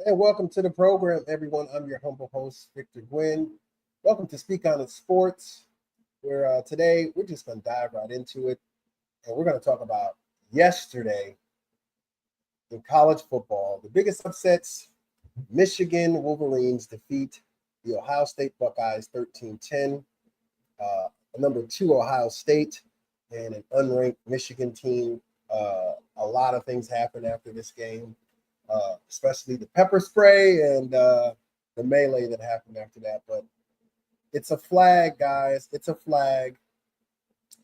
And welcome to the program, everyone. I'm your humble host, Victor Gwynn. Welcome to Speak On It Sports, where today we're just going to dive right into it. And we're going to talk about yesterday in college football. The biggest upsets, Michigan Wolverines defeat the Ohio State Buckeyes 13-10. Number 2, Ohio State, and an unranked Michigan team. A lot of things happened after this game. Especially the pepper spray and the melee that happened after that. But it's a flag, guys. It's a flag.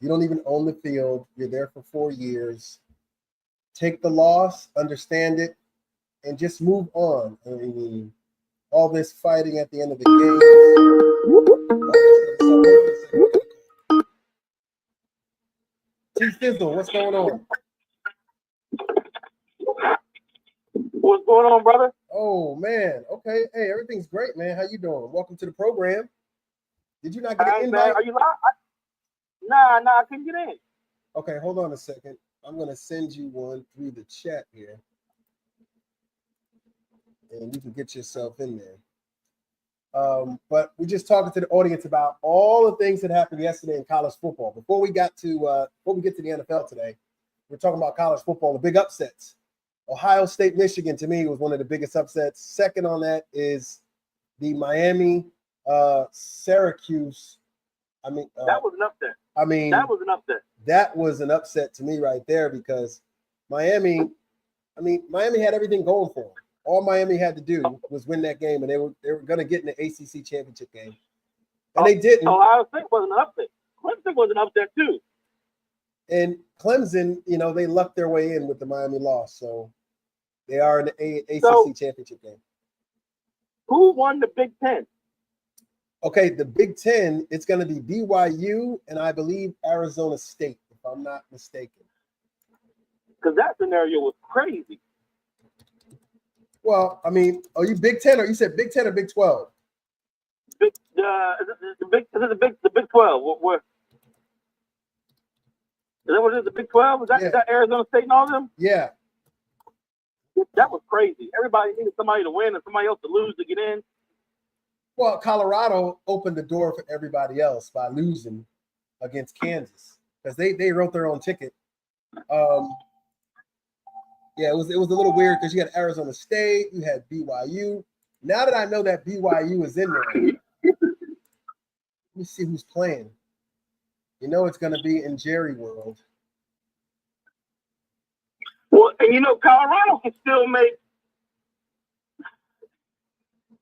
You don't even own the field. You're there for 4 years. Take the loss, understand it, and just move on. I mean, all this fighting at the end of the game. T-Sizzle, what's going on? What's going on, brother? Oh, man. Okay. Hey, everything's great, man. How you doing? Welcome to the program. Did you not get an invite? Man, are you live? Nah, I couldn't get in. Okay, hold on a second. I'm going to send you one through the chat here. And you can get yourself in there. But we're just talking to the audience about all the things that happened yesterday in college football. Before we get to the NFL today, we're talking about college football, the big upsets. Ohio State, Michigan, to me, was one of the biggest upsets. Second on that is the Miami, Syracuse. That was an upset. That was an upset. That was an upset to me right there because Miami had everything going for them. All Miami had to do was win that game, and they were going to get in the ACC championship game, and they didn't. Ohio State was an upset. Clemson was an upset too. And Clemson, they lucked their way in with the Miami loss, so they are in the ACC championship game. Who won the Big Ten? Okay, the Big Ten, it's going to be BYU and I believe Arizona State, if I'm not mistaken. Because that scenario was crazy. Well, are you Big Ten or you said Big Ten or Big 12? Is it the Big 12? Is that what it is? The Big 12? Is that Arizona State and all of them? Yeah. That was crazy. Everybody needed somebody to win and somebody else to lose to get in. Well, Colorado opened the door for everybody else by losing against Kansas because they wrote their own ticket. It was a little weird because you had Arizona State, you had BYU. Now that I know that BYU is in there, let me see who's playing. It's going to be in Jerry World. Well, and Colorado can still make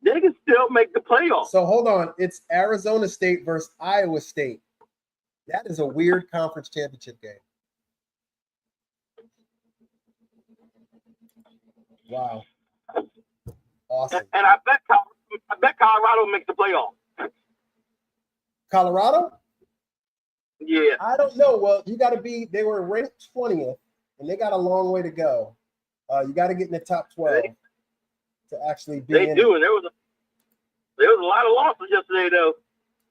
the playoffs. So hold on. It's Arizona State versus Iowa State. That is a weird conference championship game. Wow. Awesome. And I bet Colorado makes the playoffs. Colorado? Yeah. I don't know. Well, they were ranked 20th, and they got a long way to go. You got to get in the top 12 to actually be in. They do, and there was a lot of losses yesterday, though.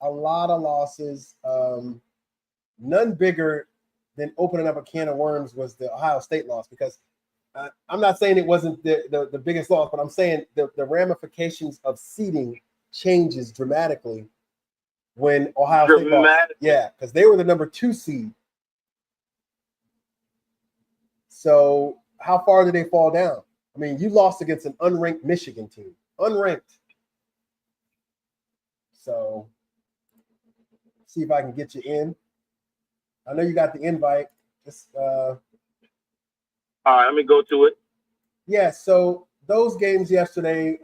A lot of losses. None bigger than opening up a can of worms was the Ohio State loss because I'm not saying it wasn't the biggest loss, but I'm saying the ramifications of seeding changes dramatically when Ohio State lost. Yeah, because they were the number 2 seed. So how far did they fall down? You lost against an unranked Michigan team. Unranked. So see if I can get you in. I know you got the invite. Just all right, let me go to it. Yeah, so those games yesterday,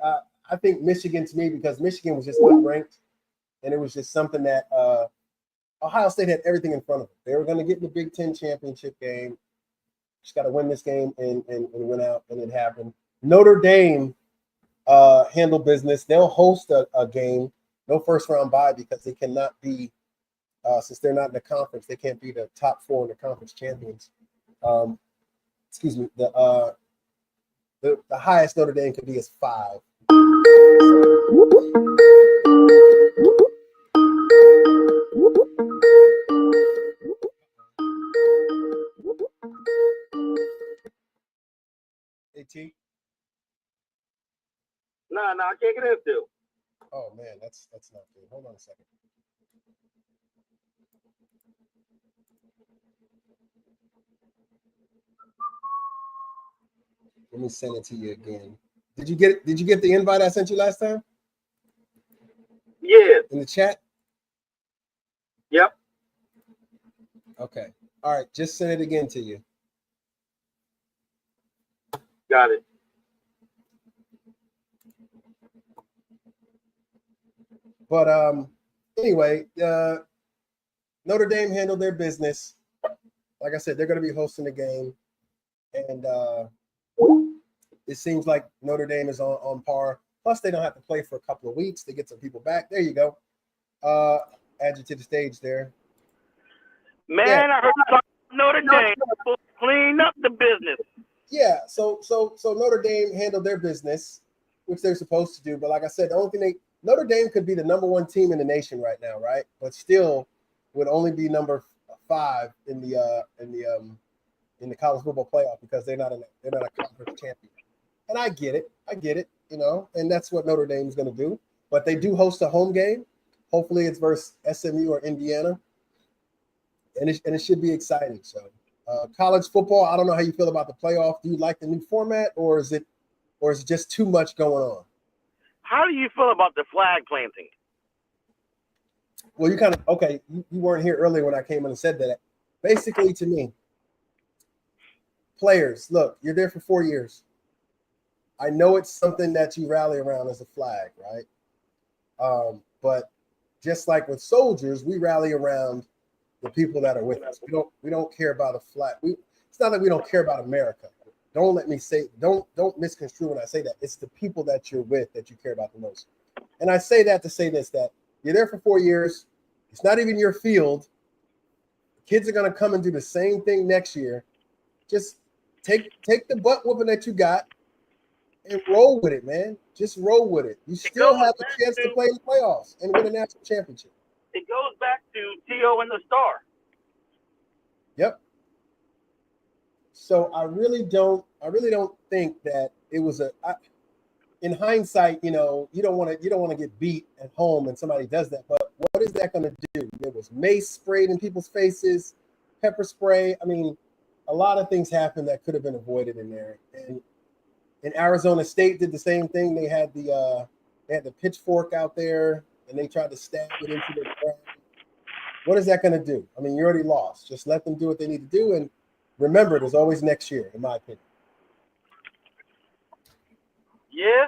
I think Michigan to me, because Michigan was just not ranked, and it was just something that Ohio State had everything in front of them. They were going to get in the Big Ten championship game. Just got to win this game and win out, and it happened. Notre Dame handled business. They'll host a game, no first-round bye because they cannot be, since they're not in the conference, they can't be the top 4 in the conference champions. Excuse me, the highest Notre Dame could be is 5. T? No, I can't get in still. Oh man, that's not good. Hold on a second. Let me send it to you again. Did you get the invite I sent you last time? Yeah. In the chat? Yep. Okay. All right, just send it again to you. Got it. But anyway, Notre Dame handled their business. Like I said, they're going to be hosting the game, and it seems like Notre Dame is on par. Plus, they don't have to play for a couple of weeks. They get some people back. There you go. Add you to the stage there. Man, yeah. I heard about Notre Dame. Clean up the business. Yeah, so Notre Dame handled their business, which they're supposed to do. But like I said, the only thing Notre Dame could be the number 1 team in the nation right now, right? But still would only be number 5 in the college football playoff because they're not a conference champion. And I get it, you know, and that's what Notre Dame is going to do. But they do host a home game. Hopefully, it's versus SMU or Indiana, and it should be exciting. So. College football, I don't know how you feel about the playoff. Do you like the new format, or is it just too much going on? How do you feel about the flag planting? Well, you kind of okay. You weren't here earlier when I came in and said that. Basically, to me, players, look, you're there for 4 years. I know it's something that you rally around as a flag, right? But just like with soldiers, we rally around the people that are with us. We don't care about a flag. It's not like we don't care about America. Don't misconstrue when I say that. It's the people that you're with that you care about the most. And I say that to say this, that you're there for 4 years. It's not even your field. Kids are going to come and do the same thing next year. Just take the butt whooping that you got and roll with it, man. Just roll with it. You still have a chance to play in the playoffs and win a national championship. It goes back to T.O. and the Star. Yep. So I really don't think that it was in hindsight, you know, you don't want to get beat at home and somebody does that. But what is that going to do? There was mace sprayed in people's faces, pepper spray. I mean, a lot of things happened that could have been avoided in there. And Arizona State did the same thing. They had the pitchfork out there and they tried to stab it into the ground. What is that going to do? I mean, you already lost. Just let them do what they need to do. And remember, there's always next year, in my opinion. Yeah.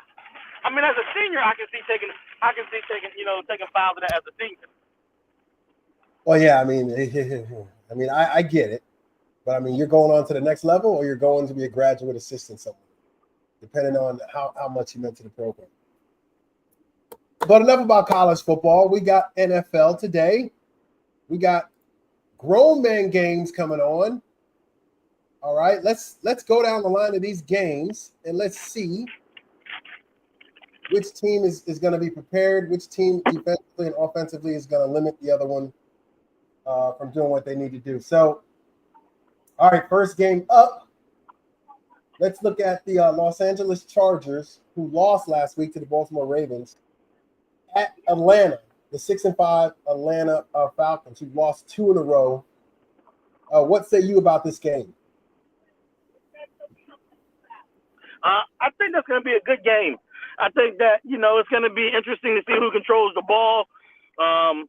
I mean, as a senior, I can see taking, taking fouls of that as a senior. Well, yeah, I mean, I get it. But I mean, you're going on to the next level or you're going to be a graduate assistant somewhere, depending on how much you meant to the program. But enough about college football. We got NFL today. We got grown man games coming on. All right, let's go down the line of these games and let's see which team is going to be prepared, which team defensively and offensively is going to limit the other one from doing what they need to do. So, all right, first game up. Let's look at the Los Angeles Chargers, who lost last week to the Baltimore Ravens, at Atlanta, the 6-5 Atlanta Falcons, who lost 2 in a row. What say you about this game? I think that's going to be a good game. I think that, it's going to be interesting to see who controls the ball. And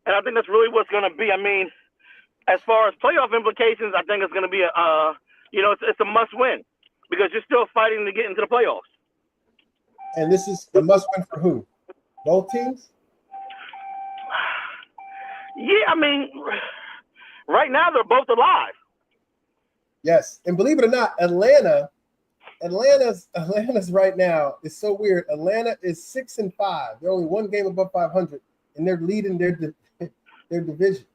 I think that's really what's going to be. I mean, as far as playoff implications, I think it's going to be it's a must win because you're still fighting to get into the playoffs. And this is a must win for who? Both teams? Yeah, I mean, right now they're both alive. Yes, and believe it or not, Atlanta's right now is so weird. Atlanta is 6-5. They're only 1 game above 500, and they're leading their division.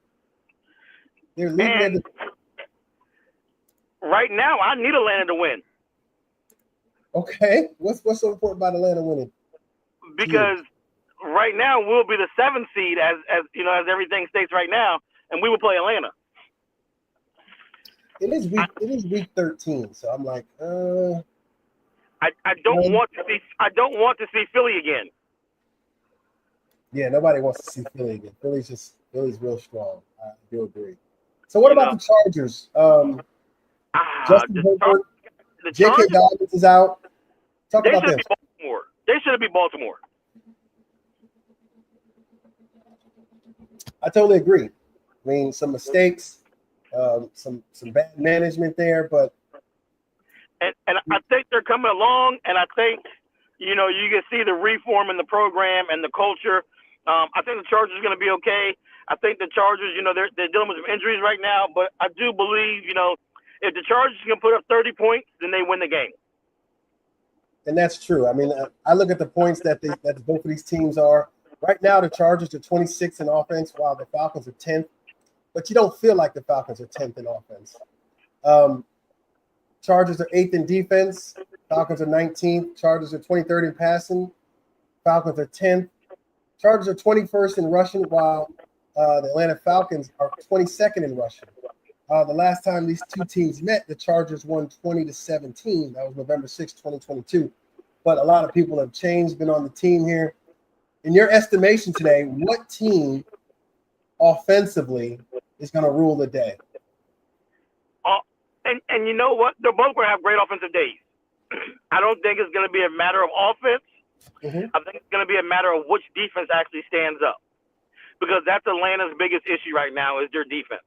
They're leading their division. Right now, I need Atlanta to win. Okay, what's so important about Atlanta winning? Because right now we'll be the 7th seed as everything states right now, and we will play Atlanta. It is week 13, so I'm like, I don't want to see Philly again. Yeah, nobody wants to see Philly again. Philly's real strong. I do agree. So what about the Chargers? Justin Herbert, The J.K. Chargers, Dobbins is out. Talk they about should them. be Baltimore. They should be Baltimore. I totally agree. I mean, some mistakes, some bad management there, but and I think they're coming along, and I think you can see the reform in the program and the culture. I think the Chargers are going to be okay. I think the Chargers, they're dealing with some injuries right now, but I do believe, if the Chargers can put up 30 points, then they win the game. And that's true. I mean, I look at the points that both of these teams are. Right now, the Chargers are 26th in offense, while the Falcons are 10th. But you don't feel like the Falcons are 10th in offense. Chargers are 8th in defense. Falcons are 19th. Chargers are 23rd in passing. Falcons are 10th. Chargers are 21st in rushing, while the Atlanta Falcons are 22nd in rushing. The last time these two teams met, the Chargers won 20-17. That was November 6, 2022. But a lot of people have changed, been on the team here. In your estimation today, what team offensively is going to rule the day? And you know what? They're both going to have great offensive days. I don't think it's going to be a matter of offense. Mm-hmm. I think it's going to be a matter of which defense actually stands up, because that's Atlanta's biggest issue right now is their defense.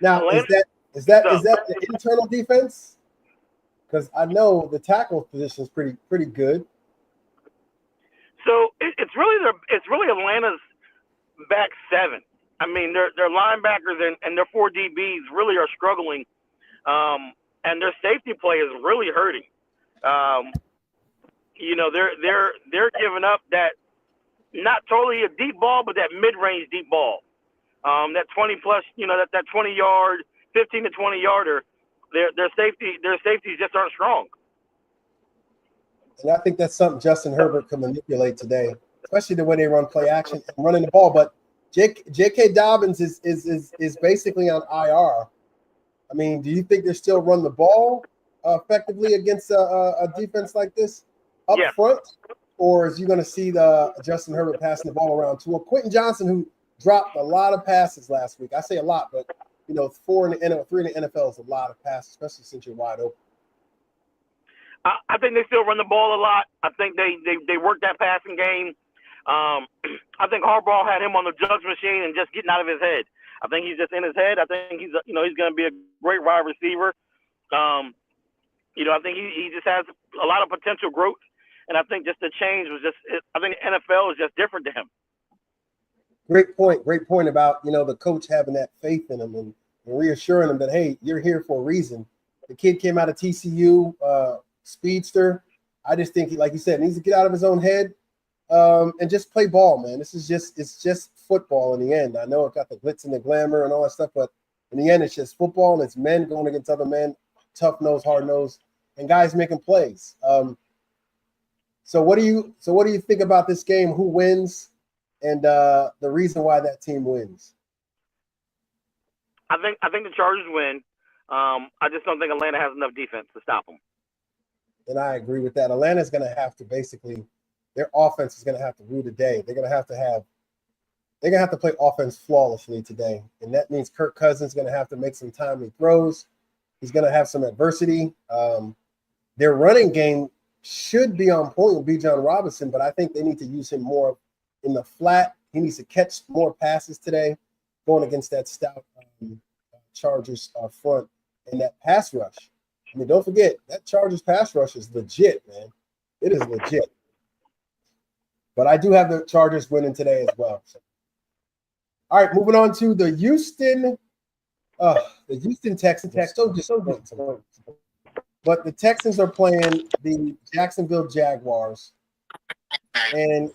Now, Atlanta, is that the internal defense? Because I know the tackle position is pretty good. So it's really Atlanta's back seven. I mean, their linebackers and their 4 DBs really are struggling, and their safety play is really hurting. They're giving up that, not totally a deep ball, but that mid-range deep ball. That 20 plus, that 20-yard, 15 to 20-yarder. Their safeties just aren't strong. And I think that's something Justin Herbert can manipulate today, especially the way they run play action and running the ball. But J.K. Dobbins is basically on IR. I mean, do you think they still run the ball effectively against a defense like this up front? Or is you going to see the Justin Herbert passing the ball around to a Quentin Johnson who dropped a lot of passes last week? I say a lot, but 3 in the NFL is a lot of passes, especially since you're wide open. I think they still run the ball a lot. I think they work that passing game. I think Harbaugh had him on the jugs machine and just getting out of his head. I think he's just in his head. I think he's going to be a great wide receiver. I think he just has a lot of potential growth, and I think just the change was I think the NFL is just different to him. Great point about the coach having that faith in him and reassuring him that, hey, you're here for a reason. The kid came out of TCU, speedster. I just think, like you said, needs to get out of his own head and just play ball, man. It's just football in the end. I know it got the glitz and the glamour and all that stuff, but in the end, it's just football, and it's men going against other men, tough nose, hard nose, and guys making plays. So what do you think about this game? Who wins, and the reason why that team wins? I think the Chargers win. I just don't think Atlanta has enough defense to stop them. And I agree with that. Atlanta's going to have to their offense is going to have to rule the day. They're going to have to play offense flawlessly today. And that means Kirk Cousins is going to have to make some timely throws. He's going to have some adversity. Their running game should be on point with Bijan Robinson, but I think they need to use him more in the flat. He needs to catch more passes today, going against that stout Chargers front and that pass rush. I mean, don't forget, that Chargers pass rush is legit, man. It is legit. But I do have the Chargers winning today as well. So. All right, moving on to the Houston Texans. So good. But the Texans are playing the Jacksonville Jaguars. And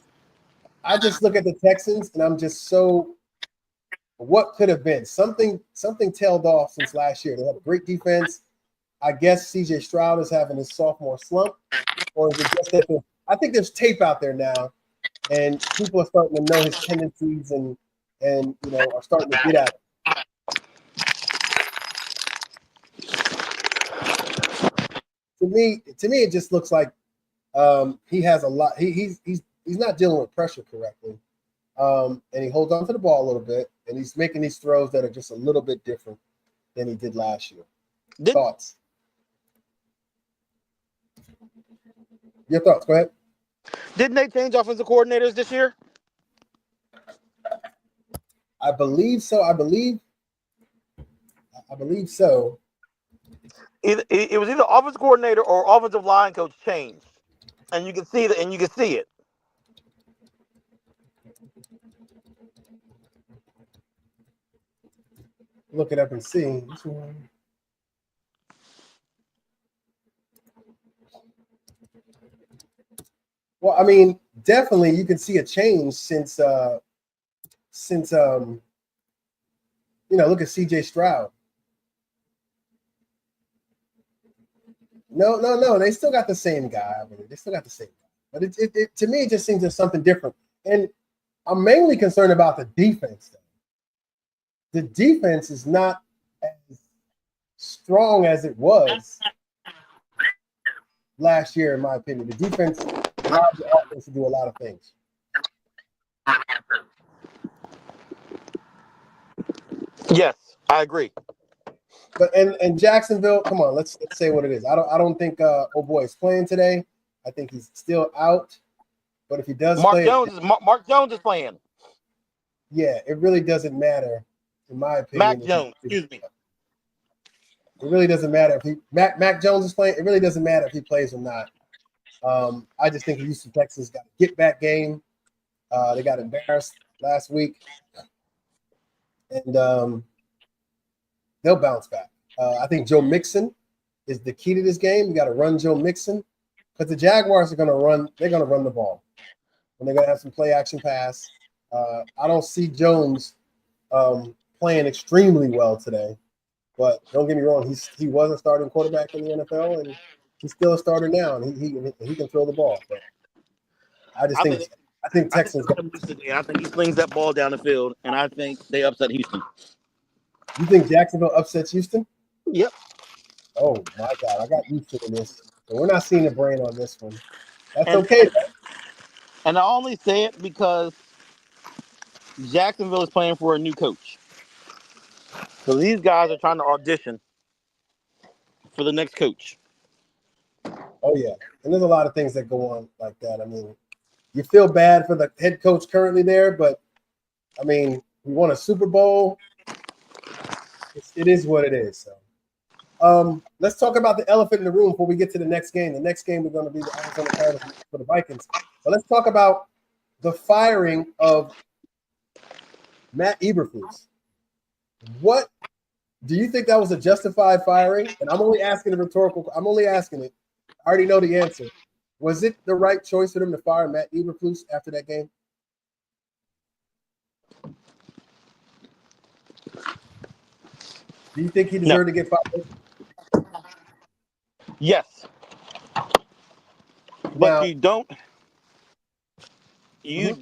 I just look at the Texans, and I'm just so – what could have been? Something tailed off since last year. They have a great defense. I guess C.J. Stroud is having his sophomore slump. Or is it just that I think there's tape out there now, and people are starting to know his tendencies and are starting to get at it. to me, it just looks like he has a lot. He's not dealing with pressure correctly, and he holds on to the ball a little bit, and he's making these throws that are just a little bit different than he did last year. Thoughts? Your thoughts? Go ahead. Didn't they change offensive coordinators this year? I believe so. I believe so. It was either offensive coordinator or offensive line coach changed, and you can see that, and you can see it. Look it up and see. Well, I mean, definitely you can see a change since look at CJ Stroud. No, they still got the same guy. I mean, they still got the same guy. But it to me, it just seems there's something different. And I'm mainly concerned about the defense, though. The defense is not as strong as it was last year, in my opinion. The defense allowed the offense to do a lot of things. Yes, I agree. But and Jacksonville, come on, let's say what it is. I don't think oh boy is playing today. I think he's still out. But if he does Mark play, Jones is playing. Yeah, it really doesn't matter, in my opinion. Mac Jones, excuse me. It really doesn't matter if Mac Jones is playing. It really doesn't matter if he plays or not. I just think Houston Texans got a get back game. They got embarrassed last week, and they'll bounce back. I think Joe Mixon is the key to this game. You got to run Joe Mixon because the Jaguars are going to run. They're going to run the ball, and they're going to have some play action pass. I don't see Jones playing extremely well today, but don't get me wrong. He was a starting quarterback in the NFL, and he's still a starter now, and he can throw the ball. But I think Texans. I think he slings that ball down the field, and I think they upset Houston. You think Jacksonville upsets Houston? Yep. Oh my God, I got Houston in this, so we're not seeing the brain on this one. That's okay, though. And I only say it because Jacksonville is playing for a new coach. So these guys are trying to audition for the next coach. Oh, yeah. And there's a lot of things that go on like that. I mean, you feel bad for the head coach currently there, but, I mean, we won a Super Bowl. It is what it is. So, let's talk about the elephant in the room before we get to the next game. The next game is going to be the Arizona Cardinals for the Vikings. But let's talk about the firing of Matt Eberflus. What do you think that was a justified firing? And I'm only asking I'm only asking it. I already know the answer. Was it the right choice for them to fire Matt Eberflus after that game? Do you think he deserved to get fired? Yes. But Now, you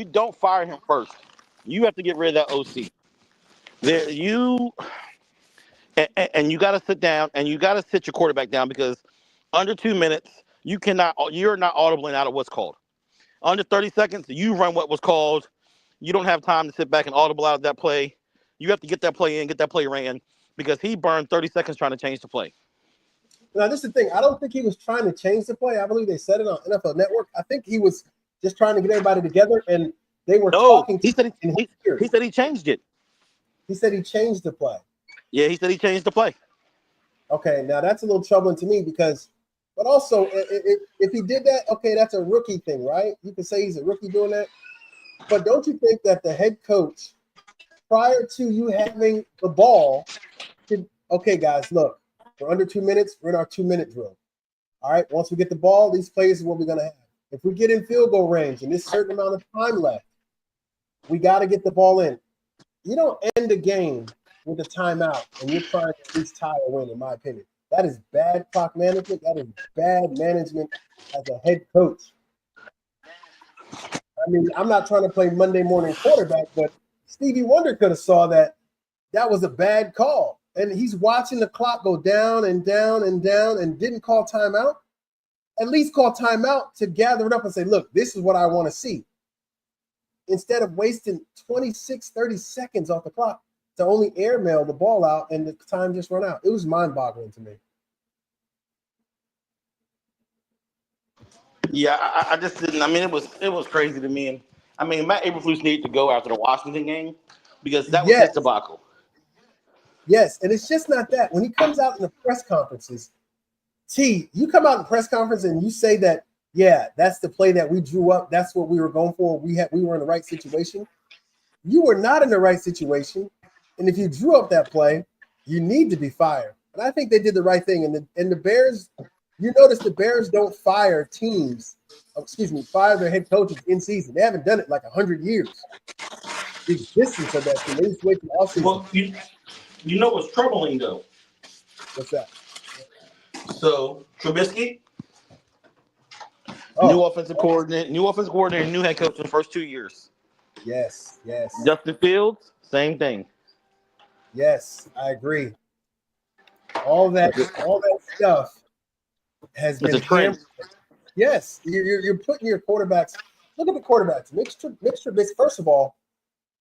don't fire him first. You have to get rid of that OC. And you got to sit down and you got to sit your quarterback down because under 2 minutes you're not audibling out of what's called. Under 30 seconds you run what was called. You don't have time to sit back and audible out of that play. You have to get that play in, get that play ran because he burned 30 seconds trying to change the play. Now, this is the thing. I don't think he was trying to change the play. I believe they said it on NFL Network. I think he was just trying to get everybody together, and they were talking. He said he changed it. He said he changed the play. Yeah, he said he changed the play. Okay, now that's a little troubling to me because, but also if he did that, okay, that's a rookie thing, right? You can say he's a rookie doing that. But don't you think that the head coach, prior to you having the ball, should, okay, guys, look, we're under 2 minutes. We're in our 2 minute drill. All right, once we get the ball, these plays is what we're going to have. If we get in field goal range and this certain amount of time left, we got to get the ball in. You don't end a game with a timeout and you're trying to at least tie or win, in my opinion. That is bad clock management. That is bad management as a head coach. I mean, I'm not trying to play Monday morning quarterback, but Stevie Wonder could have saw that was a bad call. and he's watching the clock go down and down and down and didn't call timeout, at least call timeout to gather it up and say, look, this is what I want to see. Instead of wasting 26, 30 seconds off the clock to only airmail the ball out and the time just run out. It was mind-boggling to me. Yeah, I just didn't. I mean, it was crazy to me. And I mean, Matt Eberflus needed to go after the Washington game because that was his Yes, debacle. yes, and it's just not that. When he comes out in the press conferences, you come out in press conference and you say that, yeah, that's the play that we drew up. That's what we were going for. We were in the right situation. You were not in the right situation, and if you drew up that play, you need to be fired. And I think they did the right thing. And the Bears, you notice the Bears don't fire fire their head coaches in season. They haven't done it like 100 years. The existence of that team. They used to wait till all season. Well, you know what's troubling though? What's that? So Trubisky, Oh, new offensive coordinator, new head coach in the first 2 years. yes. Justin Fields, same thing. Yes, I agree. All that stuff has It's been a trend. hammered. Yes, you're putting your quarterbacks. Look at the quarterbacks. Mitch Trubisky. First of all,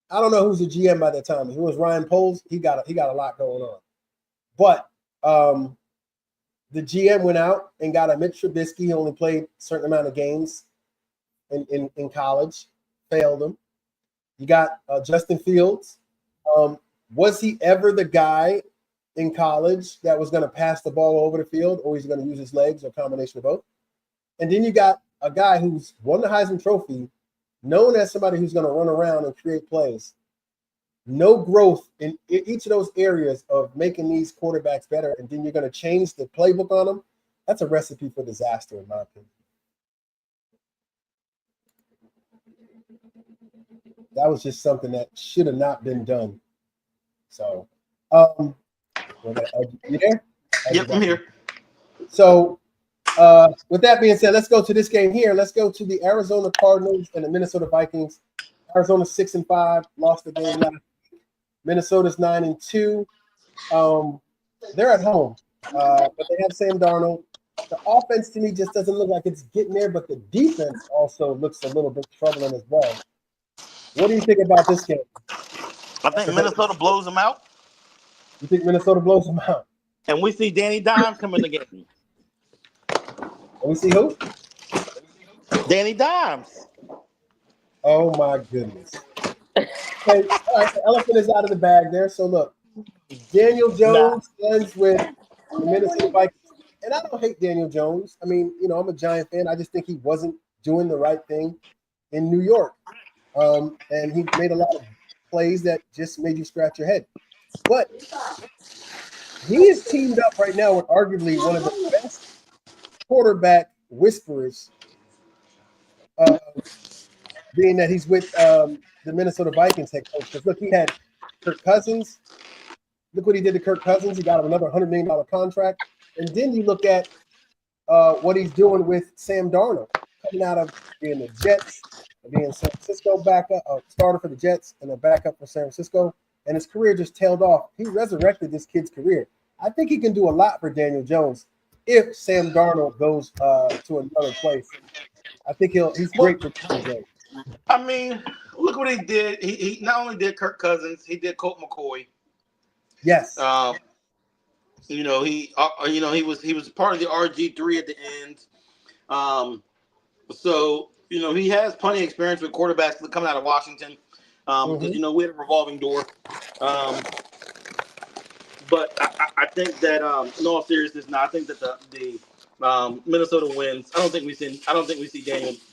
I don't know who's the GM by that time. If it was Ryan Poles, he got a lot going on. But the GM went out and got a Mitch Trubisky. He only played a certain amount of games in college, failed him. You got Justin Fields. Was he ever the guy in college that was going to pass the ball over the field, or he's going to use his legs, or a combination of both? And then you got a guy who's won the Heisman Trophy, known as somebody who's going to run around and create plays. No growth in each of those areas of making these quarterbacks better, and then you're going to change the playbook on them. That's a recipe for disaster, in my opinion. That was just something that should have not been done. So, you there? Yep, I'm here. So, with that being said, let's go to this game here. Let's go to the Arizona Cardinals and the Minnesota Vikings. Arizona 6-5, lost the game last week. Minnesota's 9-2. They're at home, but they have Sam Darnold. The offense to me just doesn't look like it's getting there, but the defense also looks a little bit troubling as well. What do you think about this game? I think Minnesota blows them out. You think Minnesota blows them out? And we see Danny Dimes come in the game. And we see who? Danny Dimes. Oh, my goodness. Okay, all right, the elephant is out of the bag there. So, look, Daniel Jones ends with the Minnesota Vikings. And I don't hate Daniel Jones. I mean, I'm a Giant fan. I just think he wasn't doing the right thing in New York. And he made a lot of plays that just made you scratch your head. But he is teamed up right now with arguably one of the best quarterback whisperers, being that he's with the Minnesota Vikings head coach. Because look, he had Kirk Cousins. Look what he did to Kirk Cousins. He got him another $100 million contract. And then you look at what he's doing with Sam Darnold, coming out of being the Jets, being San Francisco backup, starter for the Jets, and a backup for San Francisco. And his career just tailed off. He resurrected this kid's career. I think he can do a lot for Daniel Jones if Sam Darnold goes to another place. I think he's great for Daniel Jones. I mean, look what he did. He not only did Kirk Cousins, he did Colt McCoy. Yes. He was part of the RG3 at the end. So he has plenty of experience with quarterbacks coming out of Washington. Because we had a revolving door. But I think that in all seriousness, now I think that the Minnesota wins. I don't think we see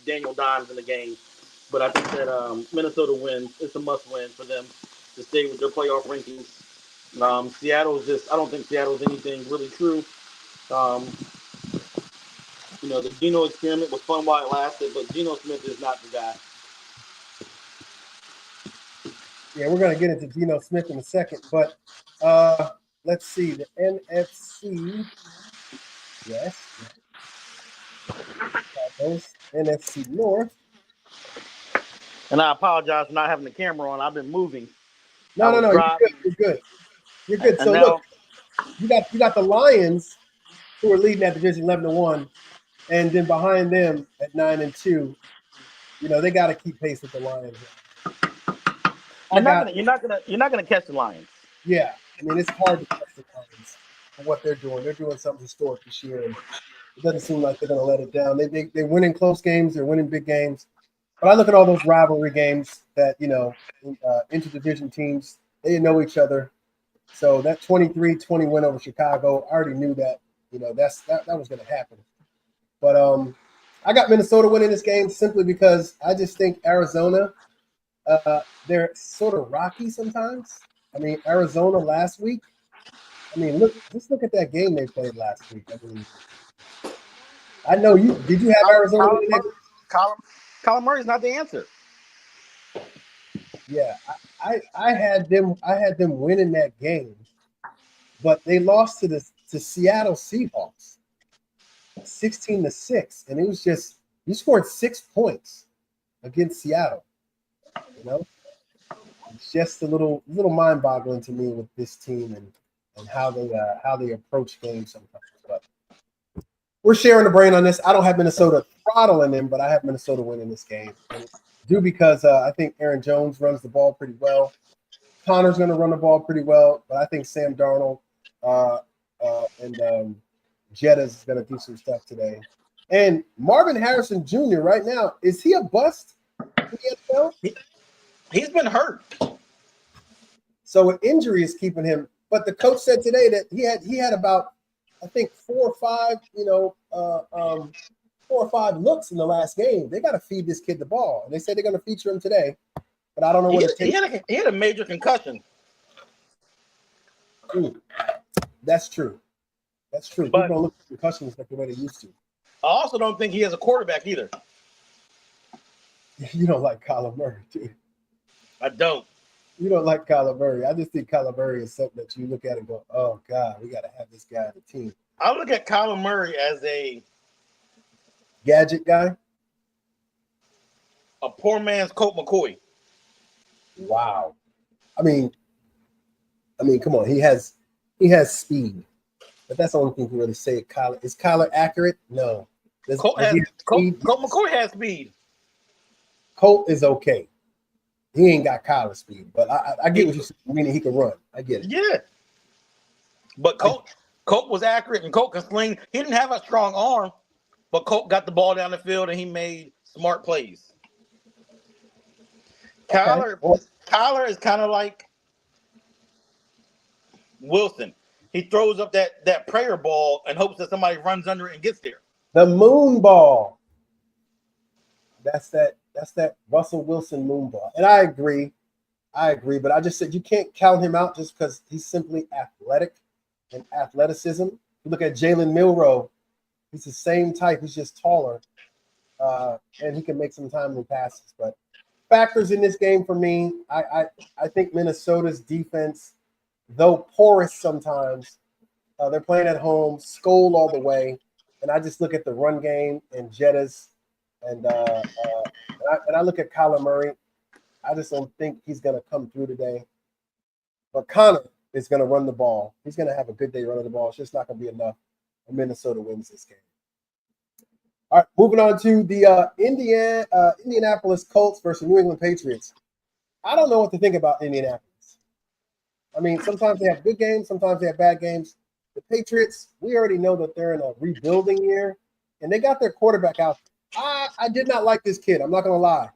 Daniel Dimes in the game, but I think that Minnesota wins. It's a must win for them to stay with their playoff rankings. I don't think Seattle's anything really true. The Geno experiment was fun while it lasted, but Geno Smith is not the guy. Yeah, we're going to get into Geno Smith in a second, but let's see. The NFC. Yes. NFC North. And I apologize for not having the camera on. I've been moving. No. You're good. So look, you got the Lions who are leading that division 11-1, and then behind them at 9-2, they got to keep pace with the Lions. You're not gonna catch the Lions. Yeah, I mean, it's hard to catch the Lions for what they're doing. They're doing something historic this year, and it doesn't seem like they're going to let it down. They're winning close games. They're winning big games. But I look at all those rivalry games that, interdivision teams, they know each other. So that 23-20 win over Chicago, I already knew that, that was going to happen. But I got Minnesota winning this game simply because I just think Arizona, they're sort of rocky sometimes. I mean, Arizona last week, just look at that game they played last week. I mean, I know did you have Arizona winning that game? Kyler Murray's not the answer. Yeah, I had them winning that game, but they lost to Seattle Seahawks 16-6, and it was just you scored 6 points against Seattle. It's just a little mind-boggling to me with this team and how they approach games sometimes. But we're sharing the brain on this. I don't have Minnesota throttling them, but I have Minnesota winning this game. And due because I think Aaron Jones runs the ball pretty well. Connor's going to run the ball pretty well, but I think Sam Darnold and Jettas is going to do some stuff today. And Marvin Harrison Jr. right now, is he a bust in the NFL? He's been hurt. So an injury is keeping him. But the coach said today that he had about, I think, 4 or 5 looks in the last game. They got to feed this kid the ball. And they said they're going to feature him today. But I don't know what it takes. He had a major concussion. That's true. That's true. People don't look at concussions like the way they used to. I also don't think he has a quarterback either. You don't like Kyler Murray, dude. I don't. You don't like Kyler Murray. I just think Kyler Murray is something that you look at and go, oh, God, we got to have this guy on the team. I look at Kyler Murray as a gadget guy. A poor man's Colt McCoy. Wow. I mean, come on. He has speed. But that's the only thing you really say. Is Kyler accurate? No. Colt McCoy has speed. Colt is okay. He ain't got Kyler speed, but I get what you're saying. Meaning he can run. I get it. Yeah. But Colt was accurate and Colt can sling. He didn't have a strong arm, but Colt got the ball down the field and he made smart plays. Okay. Kyler is kind of like Wilson. He throws up that prayer ball and hopes that somebody runs under it and gets there. The moon ball. That's that Russell Wilson moon ball. And I agree, but I just said you can't count him out just because he's simply athletic and athleticism. You look at Jalen Milroe, he's the same type, he's just taller, and he can make some timely passes. But factors in this game for me, I think Minnesota's defense, though porous sometimes, they're playing at home, Skol all the way, and I just look at the run game and Jettas. And I look at Kyler Murray. I just don't think he's going to come through today. But Connor is going to run the ball. He's going to have a good day running the ball. It's just not going to be enough. And Minnesota wins this game. All right, moving on to the Indianapolis Colts versus New England Patriots. I don't know what to think about Indianapolis. I mean, sometimes they have good games. Sometimes they have bad games. The Patriots, we already know that they're in a rebuilding year. And they got their quarterback out there. I did not like this kid. I'm not going to lie.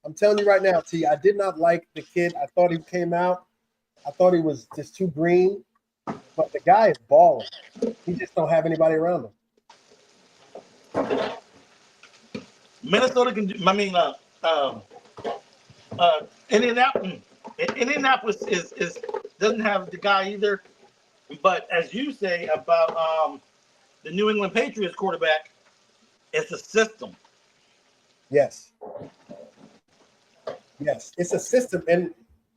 I'm telling you right now, T, I did not like the kid. I thought he came out. I thought he was just too green. But the guy is balling. He just don't have anybody around him. Minnesota can do, Indianapolis is doesn't have the guy either. But as you say about the New England Patriots quarterback, it's a system. Yes, it's a system, and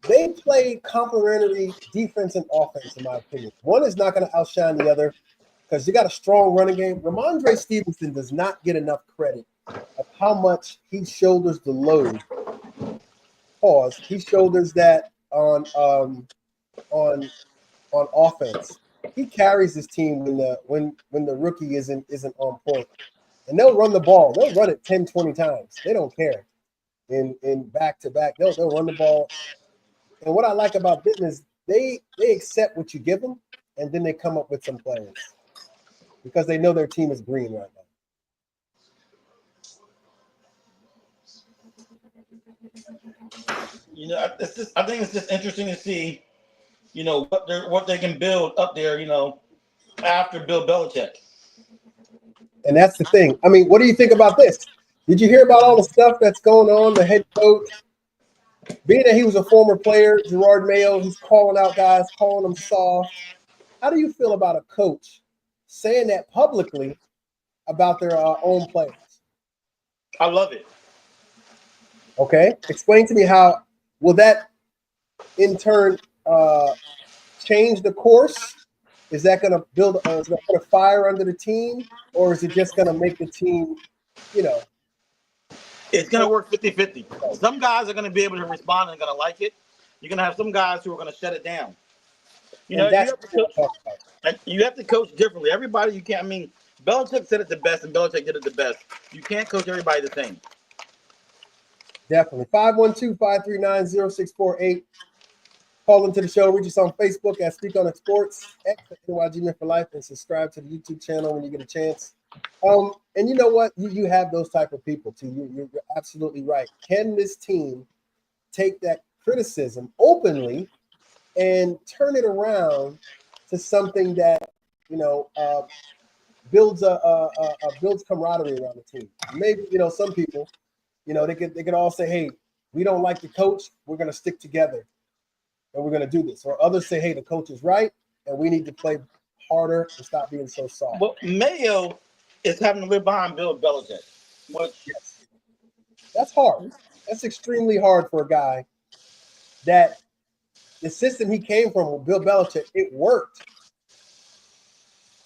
they play complementary defense and offense, in my opinion. One is not going to outshine the other because you got a strong running game. Ramondre Stevenson does not get enough credit of how much he shoulders the load. He shoulders that on offense. he carries his team when the rookie isn't on point. And they'll run the ball. They'll run it 10, 20 times. They don't care. In back to back, they'll run the ball. And what I like about Benton is they accept what you give them, and then they come up with some plays because they know their team is green right now. You know, I think it's just interesting to see, you know, what they can build up there, you know, after Bill Belichick. And that's the thing. I mean, what do you think about this? Did you hear about all the stuff that's going on? The head coach, being that he was a former player, Gerard Mayo, he's calling out guys, calling them soft. How do you feel about a coach saying that publicly about their own players? I love it. Okay, explain to me how will that in turn change the course? Is that going to build? Is that put a fire under the team, or is it just going to make the team, you know? It's going to work 50-50. Some guys are going to be able to respond and going to like it. You're going to have some guys who are going to shut it down. You know, And that's what I'm talking about. you have to coach differently. Everybody, you can't. I mean, Belichick said it the best, and Belichick did it the best. You can't coach everybody the same. Definitely. 512-539-0648. Call into the show. Reach us on Facebook at Speak on It Sports, X at NYG Men for Life, and subscribe to the YouTube channel when you get a chance. And you know what? You have those type of people too. You're absolutely right. Can this team take that criticism openly and turn it around to something that, you know, builds builds camaraderie around the team? Maybe, you know, some people, you know, they could all say, hey, we don't like the coach, we're going to stick together and we're going to do this. Or others say, hey, the coach is right and we need to play harder and stop being so soft. Well, Mayo is having to live behind Bill Belichick, which yes, that's hard. That's extremely hard for a guy that the system he came from with Bill Belichick, it worked.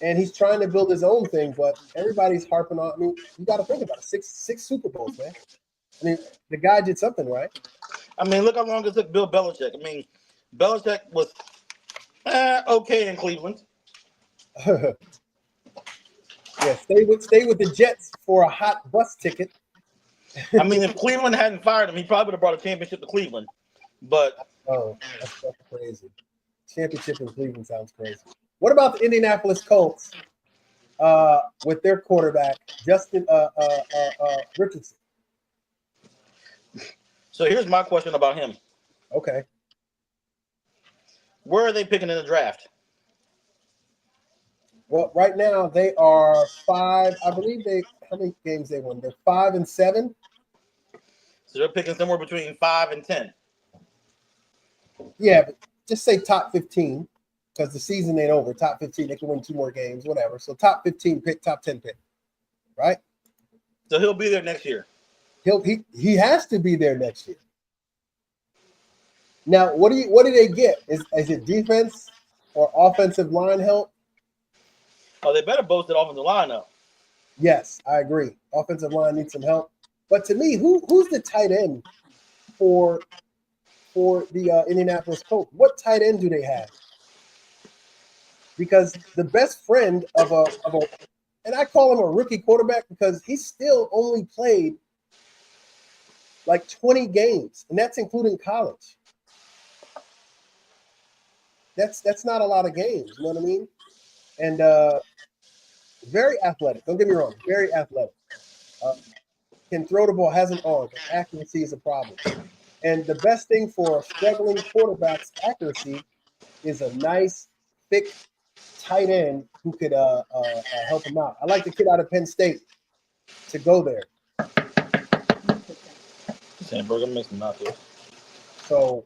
And he's trying to build his own thing, but everybody's harping on. I mean, you got to think about it. Six Super Bowls, man. I mean, the guy did something right. I mean, look how long it took Bill Belichick. I mean, Belichick was okay in Cleveland. Yeah, stay with the Jets for a hot bus ticket. I mean, if Cleveland hadn't fired him, he probably would have brought a championship to Cleveland. But that's crazy. Championship in Cleveland sounds crazy. What about the Indianapolis Colts with their quarterback Justin Richardson? So here's my question about him. Okay. Where are they picking in the draft? Well, right now they are 5. I believe how many games they won? They're 5-7. So they're picking somewhere between 5 and 10. Yeah, but just say top 15 because the season ain't over. Top 15, they can win 2 more games, whatever. So top 15 pick, top 10 pick, right? So he'll be there next year. He has to be there next year. Now, what do they get? Is it defense or offensive line help? Oh, they better boast it offensive line up. Yes, I agree. Offensive line needs some help. But to me, who's the tight end for the Indianapolis Colts? What tight end do they have? Because the best friend of a and I call him a rookie quarterback because he still only played like 20 games, and that's including college. That's not a lot of games, you know what I mean? And very athletic. Don't get me wrong, very athletic. Can throw the ball, has an arm, but accuracy is a problem. And the best thing for a struggling quarterback's accuracy is a nice, thick tight end who could help him out. I like the kid out of Penn State to go there. Sandberg makes them not there. So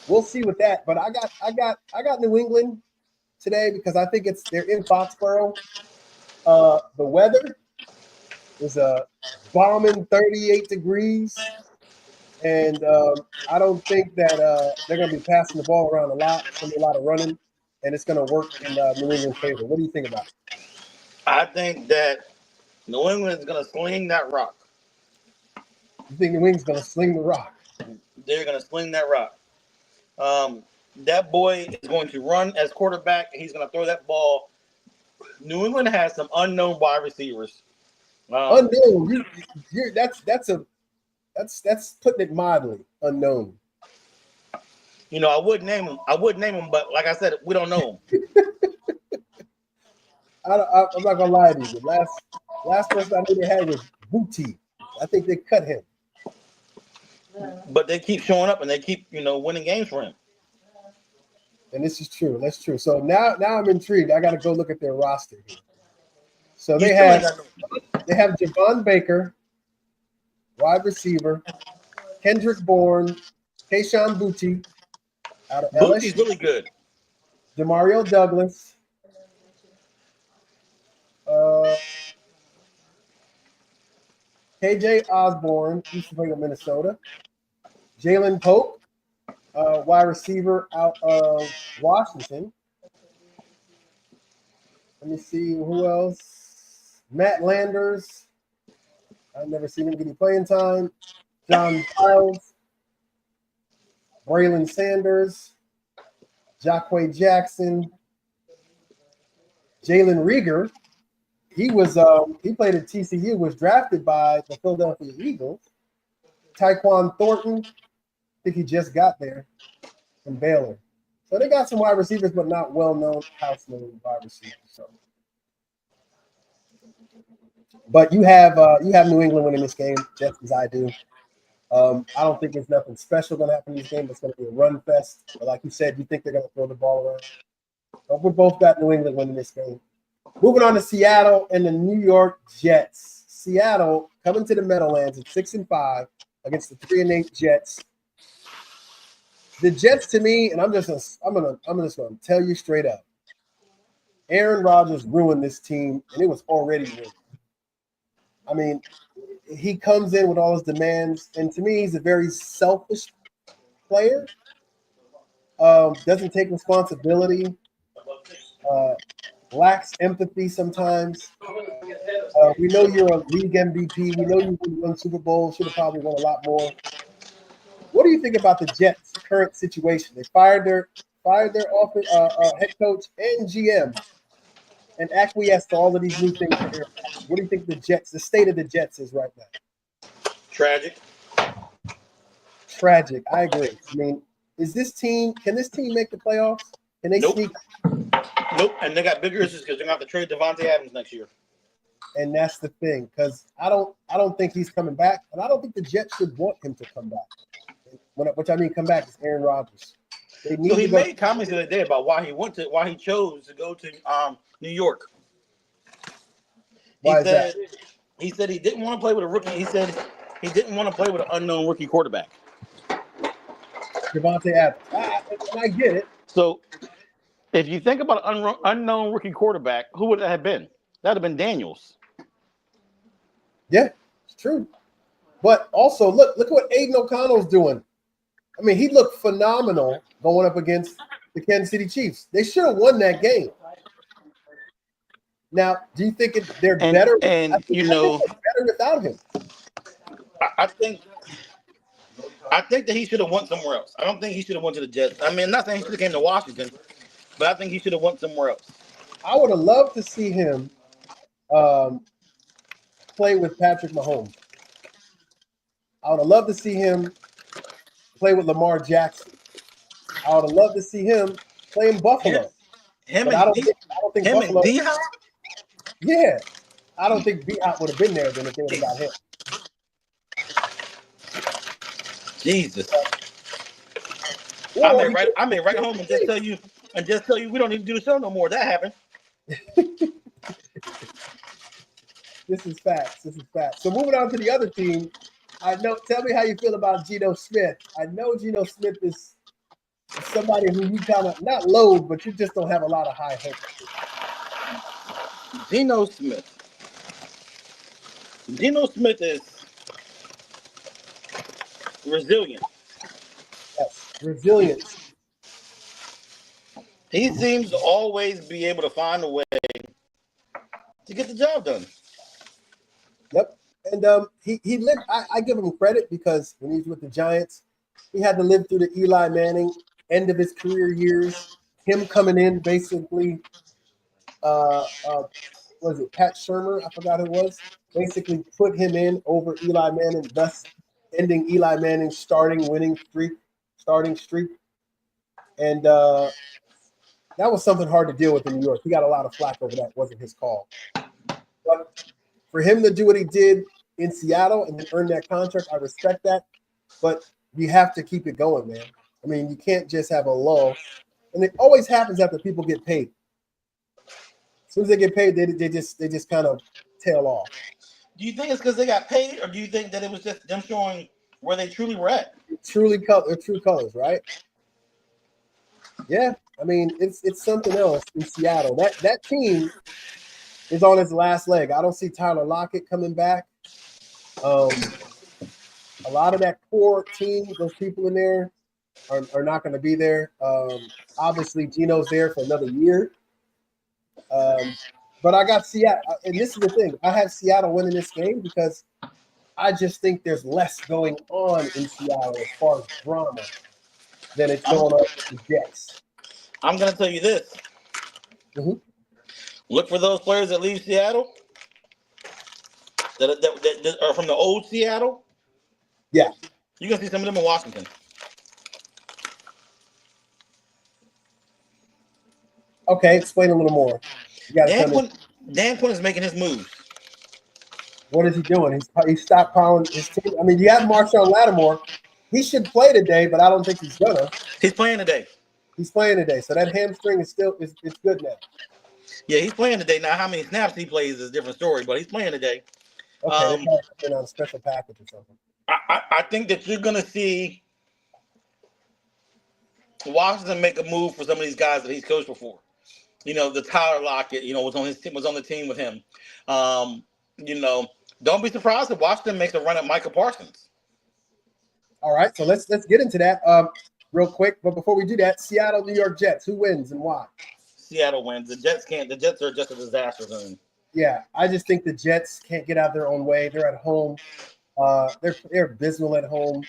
we'll see with that. But I got New England today because I think they're in Foxborough. The weather is a bombing 38 degrees. And I don't think that they're going to be passing the ball around a lot. It's going to be a lot of running, and it's going to work in New England's favor. What do you think about it? I think that New England is going to sling that rock. You think New England's going to sling the rock? They're going to sling that rock. That boy is going to run as quarterback, and he's going to throw that ball. New England has some unknown wide receivers. Unknown. That's putting it mildly. Unknown. I would name him. But like I said, we don't know him. I'm not gonna lie to you. The last person I knew they had was Booty. I think they cut him. But they keep showing up and they keep, winning games for him. And this is true. That's true. So now I'm intrigued. I got to go look at their roster here. So they have Javon Baker, wide receiver, Kendrick Bourne, Kayshawn Booty out of Bootie's LSU, really good. Demario Douglas, KJ Osborne, used to play in Minnesota, Jalen Pope, wide receiver out of Washington. Let me see who else. Matt Landers. I've never seen him getting playing time. John Childs, Braylon Sanders, Jacquay Jackson, Jalen Rieger. He played at TCU, was drafted by the Philadelphia Eagles. Tyquan Thornton, I think he just got there from Baylor. So they got some wide receivers, but not well-known house-known wide receivers. So, but you have New England winning this game, just as I do. I don't think there's nothing special going to happen in this game. It's going to be a run fest. But like you said, you think they're going to throw the ball around. But we both got New England winning this game. Moving on to Seattle and the New York Jets. Seattle coming to the Meadowlands at 6-5 against the 3-8 Jets. The Jets, to me, and I'm just gonna tell you straight up, Aaron Rodgers ruined this team, and it was already ruined. I mean, he comes in with all his demands, and to me, he's a very selfish player. Doesn't take responsibility. Lacks empathy sometimes. We know you're a league MVP. We know you won Super Bowl. Should have probably won a lot more. What do you think about the Jets' current situation? They fired their head coach and GM, and acquiesced to all of these new things for Aaron Rodgers. What do you think the state of the Jets is right now? Tragic. I agree. I mean, can this team make the playoffs? Can they sneak? Nope. And they got bigger issues because they're going to have to trade Devontae Adams next year. And that's the thing, because I don't think he's coming back, and I don't think the Jets should want him to come back. Which I mean, come back is Aaron Rodgers. He made comments the other day about why he chose to go to New York. Why is that? He said he didn't want to play with a rookie. He said he didn't want to play with an unknown rookie quarterback. Devontae Adams. I get it. So if you think about an unknown rookie quarterback, who would that have been? That would have been Daniels. Yeah, it's true. But also, look at what Aiden O'Connell's doing. I mean, he looked phenomenal going up against the Kansas City Chiefs. They should have won that game. Now, do you think they're better? And I think they're better without him. I think that he should have went somewhere else. I don't think he should have went to the Jets. I mean, not saying he should have came to Washington, but I think he should have went somewhere else. I would have loved to see him play with Patrick Mahomes. I would have loved to see him play with Lamar Jackson. I would have loved to see him play in Buffalo. I don't think Buffalo. D-Hop? Yeah, I don't think D-Hop would have been there then if they would have got him. Jesus. I may write home and just tell you we don't need to do the show no more. That happened. This is facts. So moving on to the other team. Tell me how you feel about Geno Smith. I know Geno Smith is somebody who you kind of not loathe, but you just don't have a lot of high hopes. Geno Smith is resilient. Yes, resilience. He seems to always be able to find a way to get the job done. Yep. And he lived. I give him credit because when he was with the Giants, he had to live through the Eli Manning end of his career years. Him coming in basically, was it Pat Shermer? I forgot who it was. Basically put him in over Eli Manning, thus ending Eli Manning's starting streak. And that was something hard to deal with in New York. He got a lot of flack over that. It wasn't his call. But for him to do what he did in Seattle and then earn that contract, I respect that. But you have to keep it going, man. I mean, you can't just have a lull. And it always happens after people get paid. As soon as they get paid, they just kind of tail off. Do you think it's because they got paid, or do you think that it was just them showing where they truly were at? True colors, right? Yeah, I mean, it's something else in Seattle. That team is on its last leg. I don't see Tyler Lockett coming back. A lot of that core team, those people in there are not going to be there. Obviously, Gino's there for another year. But I got Seattle, and this is the thing. I have Seattle winning this game because I just think there's less going on in Seattle as far as drama than it's going on with the Jets. I'm going to tell you this. Mm-hmm. Look for those players that leave Seattle, that are from the old Seattle. Yeah. You're going to see some of them in Washington. Okay, explain a little more. Dan Quinn is making his moves. What is he doing? He stopped calling his team. I mean, you have Marshawn Lattimore. He should play today, but I don't think he's gonna. He's playing today. He's playing today, so that hamstring is still it's good now. Yeah, he's playing today. Now, how many snaps he plays is a different story, but he's playing today. Okay, they're probably on a special package or something. I think that you're gonna see Washington make a move for some of these guys that he's coached before. You know, the Tyler Lockett, was on the team with him. Don't be surprised if Washington makes a run at Micah Parsons. All right, so let's get into that real quick. But before we do that, Seattle, New York Jets, who wins and why? Seattle wins. The Jets can't. The Jets are just a disaster zone. Yeah, I just think the Jets can't get out their own way. They're at home. They're abysmal at home.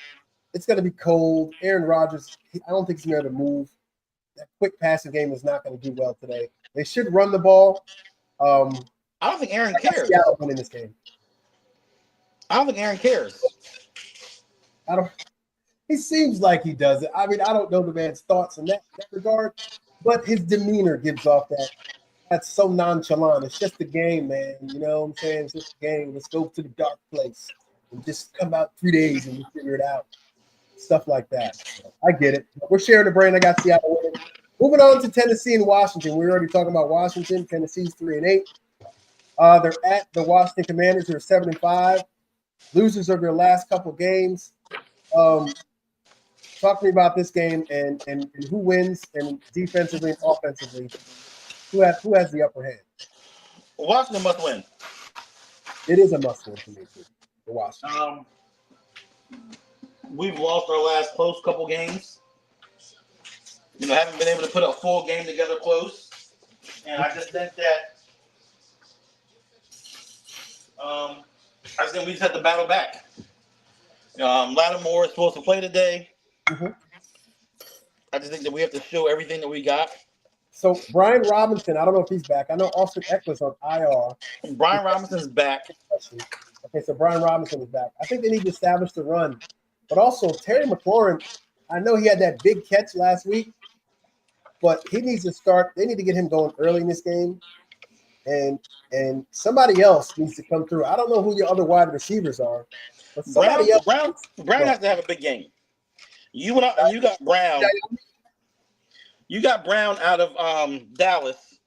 It's going to be cold. Aaron Rodgers, I don't think he's going to move. That quick passing game is not going to do well today. They should run the ball. I don't think Aaron cares. Seattle winning this game. I don't think Aaron cares. He seems like he does it. I mean, I don't know the man's thoughts in that regard, but his demeanor gives off that's so nonchalant. It's just a game, man. You know what I'm saying? It's just a game. Let's go to the dark place and just come out 3 days and we figure it out. Stuff like that. So I get it. We're sharing the brain. I got Seattle winning. Moving on to Tennessee and Washington. We were already talking about Washington. Tennessee's 3-8. They're at the Washington Commanders, who are 7-5. Losers of their last couple games. Talk to me about this game and who wins, and defensively and offensively, who has the upper hand? Washington must win. It is a must win for me too. For Washington. We've lost our last close couple games. Haven't been able to put a full game together close, and I just think that we just have to battle back. Lattimore is supposed to play today. Mm-hmm. I just think that we have to show everything that we got. So Brian Robinson, I don't know if he's back. I know Austin Eckler's on IR. Brian Robinson's back. Okay, so Brian Robinson is back. I think they need to establish the run. But also Terry McLaurin, I know he had that big catch last week, but he needs to start. They need to get him going early in this game. And somebody else needs to come through. I don't know who your other wide receivers are, but somebody else. Brown has to have a big game. You got Brown. You got Brown out of Dallas,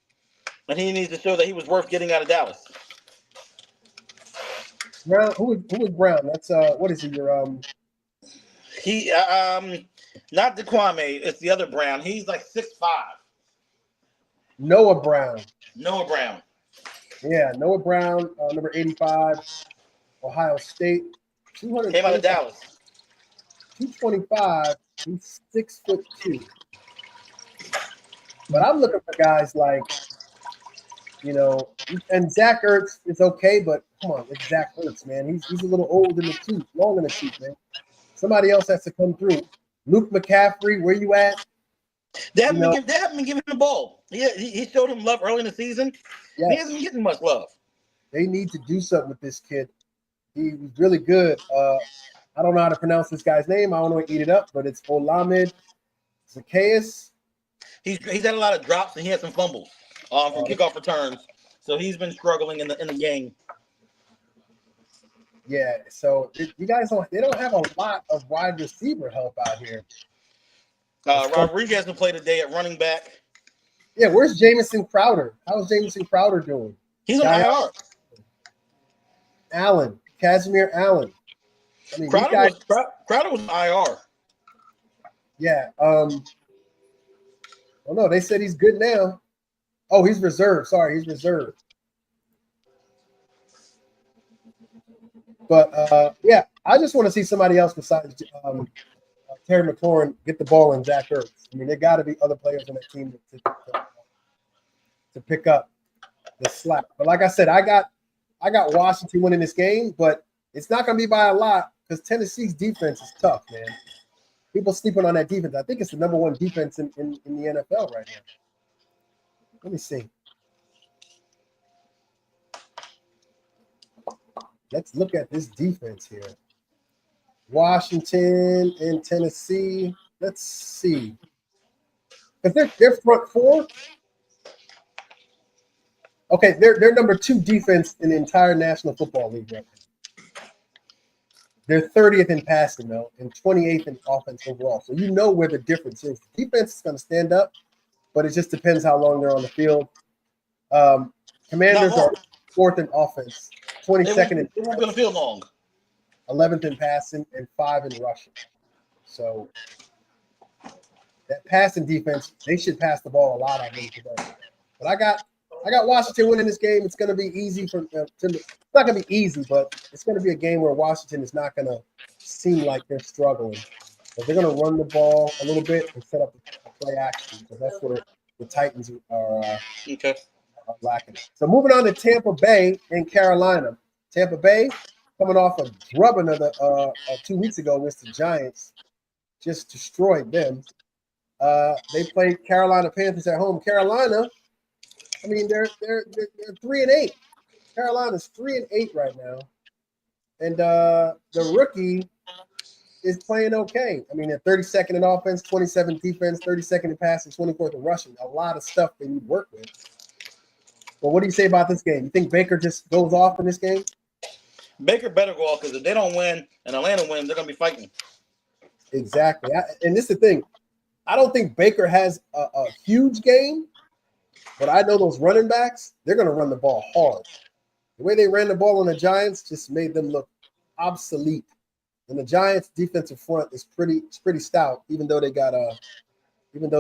and he needs to show that he was worth getting out of Dallas. Brown, who is Brown? That's what is he? Your He not DeQuame. It's the other Brown. He's like 6'5". Noah Brown. Yeah, Noah Brown, number 85, Ohio State. Came out of Dallas. 225. He's 6'2". But I'm looking for guys like, and Zach Ertz is okay, but come on, it's Zach Ertz, man. He's a little old in the tooth, long in the tooth, man. Somebody else has to come through. Luke McCaffrey, where you at? They You know, haven't been giving him the ball. He showed him love early in the season. And he yes, hasn't been getting much love. they need to do something with this kid. He was really good. I don't know how to pronounce this guy's name. I don't want to eat it up, but it's Olamide Zacchaeus. He's had a lot of drops and he had some fumbles from Uh, kickoff returns. So he's been struggling in the game. yeah, so you guys don't have a lot of wide receiver help out here. Rodriguez will play today at running back. Yeah, where's Jamison Crowder? How's Jamison Crowder doing? He's on Guy IR. Allen, Casimir Allen. I mean, these guys. Crowder was IR. Yeah. Oh no, they said he's good now. Oh, he's reserved. Sorry, he's reserved. But yeah, I just want to see somebody else besides Terry McLaurin get the ball in Zach Ertz. I mean, there got to be other players on that team to pick up the slack. But like I said, I got Washington winning this game, but it's not going to be by a lot because Tennessee's defense is tough, man. People sleeping on that defense. I think it's the number one defense in the NFL right now. Let me see. Let's look at this defense here. Washington and Tennessee. Let's see. Because they're front four. Okay, they're number 2 defense in the entire National Football League right now. They're 30th in passing, though, and 28th in offense overall. So you know where the difference is. The defense is going to stand up, but it just depends how long they're on the field. Commanders are 4th in offense, 22nd in It won't be on the field long. 11th in passing, and 5 in rushing. So that passing defense, they should pass the ball a lot on them today. But I got Washington winning this game. It's going to be easy for it's not going to be easy, but it's going to be a game where Washington is not going to seem like they're struggling. But they're going to run the ball a little bit and set up a play action because that's where the Titans are lacking. So moving on to Tampa Bay and Carolina. Tampa Bay coming off a drubbing of the 2 weeks ago against the Giants, just destroyed them. They played Carolina Panthers at home. Carolina, I mean, they're 3-8. Carolina's 3-8 right now, and the rookie is playing okay. I mean, they're 32nd in offense, 27th defense, 32nd in passing, 24th in rushing. A lot of stuff they need work with. But what do you say about this game? You think Baker just goes off in this game? Baker better go off because if they don't win and Atlanta wins, they're going to be fighting. Exactly. And this is the thing. I don't think Baker has a huge game, but I know those running backs, they're going to run the ball hard. The way they ran the ball on the Giants just made them look obsolete. And the Giants' defensive front is pretty stout, even though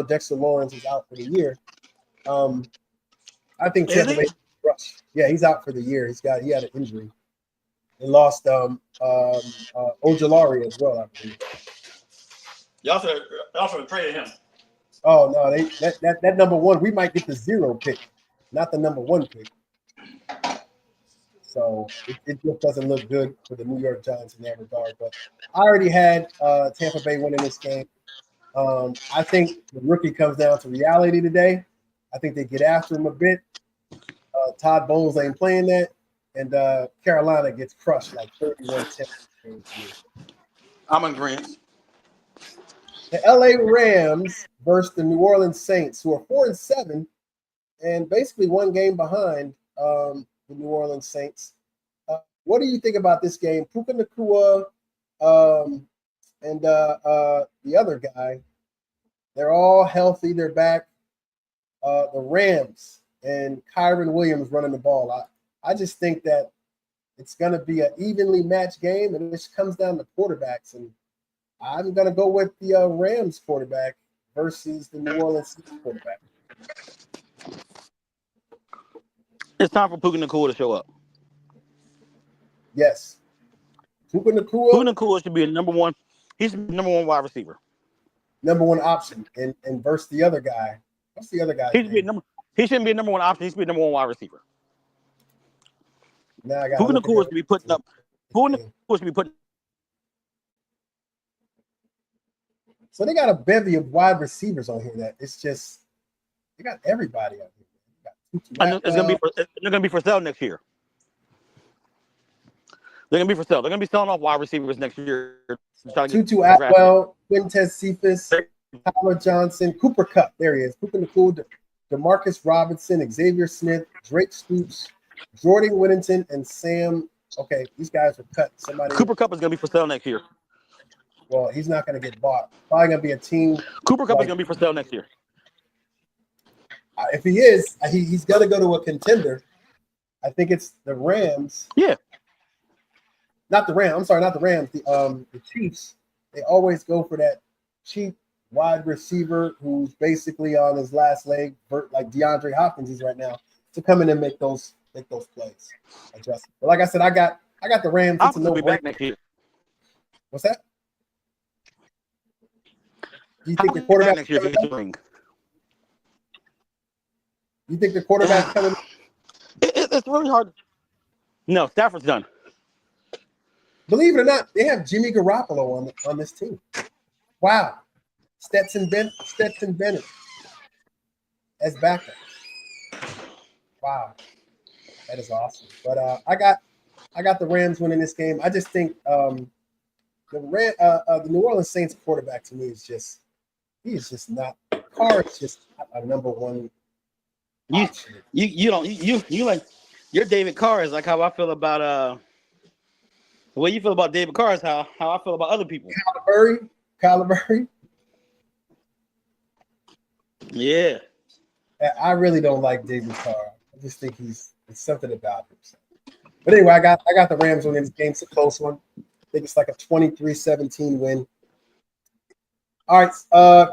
Dexter Lawrence is out for the year. I think Tampa Bay rush. Yeah, he's out for the year. He had an injury. They lost Ojulari as well, I believe. Y'all should have traded him. Oh no, that number 1, we might get the 0 pick, not the number 1 pick. So it just doesn't look good for the New York Giants in that regard. But I already had Tampa Bay winning this game. I think the rookie comes down to reality today. I think they get after him a bit. Todd Bowles ain't playing that, and Carolina gets crushed like 31-10. I'm in agreement. The LA Rams versus the New Orleans Saints, who are 4-7 and basically one game behind the New Orleans Saints. What do you think about this game? Puka Nacua and the other guy, they're all healthy. They're back. The Rams and Kyron Williams running the ball. I just think that it's going to be an evenly matched game, and it just comes down to quarterbacks. And I'm going to go with the Rams quarterback versus the New Orleans quarterback. It's time for Puka Nacua to show up. Yes. Puka Nacua should be a number 1. He's number 1 wide receiver. Number 1 option. And versus the other guy. What's the other guy? He shouldn't be a number 1 option. He should be a number 1 wide receiver. Now I got Puka Nacua should be putting up. Puka Nacua should be putting So they got a bevy of wide receivers on here that it's just they got everybody out here. And it's gonna be for sale next year. They're gonna be for sale. They're gonna be selling off wide receivers next year. Tutu Atwell, Quintez Cephas, Tyler Johnson, Cooper Kupp. There he is. Cooper Nakul, DeMarcus Robinson, Xavier Smith, Drake Stoops, Jordan Whittington, and Sam. Okay, these guys were cut. Cooper Kupp is gonna be for sale next year. Well, he's not gonna get bought. Probably gonna be a team. Cooper Kupp is gonna be for sale next year. If he is, he's gonna go to a contender. I think it's the Rams. Yeah. Not the Rams. I'm sorry, not the Rams. The Chiefs. They always go for that cheap wide receiver who's basically on his last leg, like DeAndre Hopkins is right now, to come in and make those plays. But like I said, I got the Rams. Hopkins will be back next year. What's that? Do you think the quarterback next year? You think the quarterback's coming? It's really hard. No, Stafford's done. Believe it or not, they have Jimmy Garoppolo on this team. Wow. Stetson Bennett as backup. Wow. That is awesome. But I got the Rams winning this game. I just think the New Orleans Saints quarterback to me is just not Carr is just a number one. You like your David Carr is like how I feel about the way you feel about David Carr is how I feel about other people. Kyler Murray. Yeah. I really don't like David Carr. I just think it's something about him. But anyway, I got the Rams winning this game. It's a close one. I think it's like a 23-17 win. All right,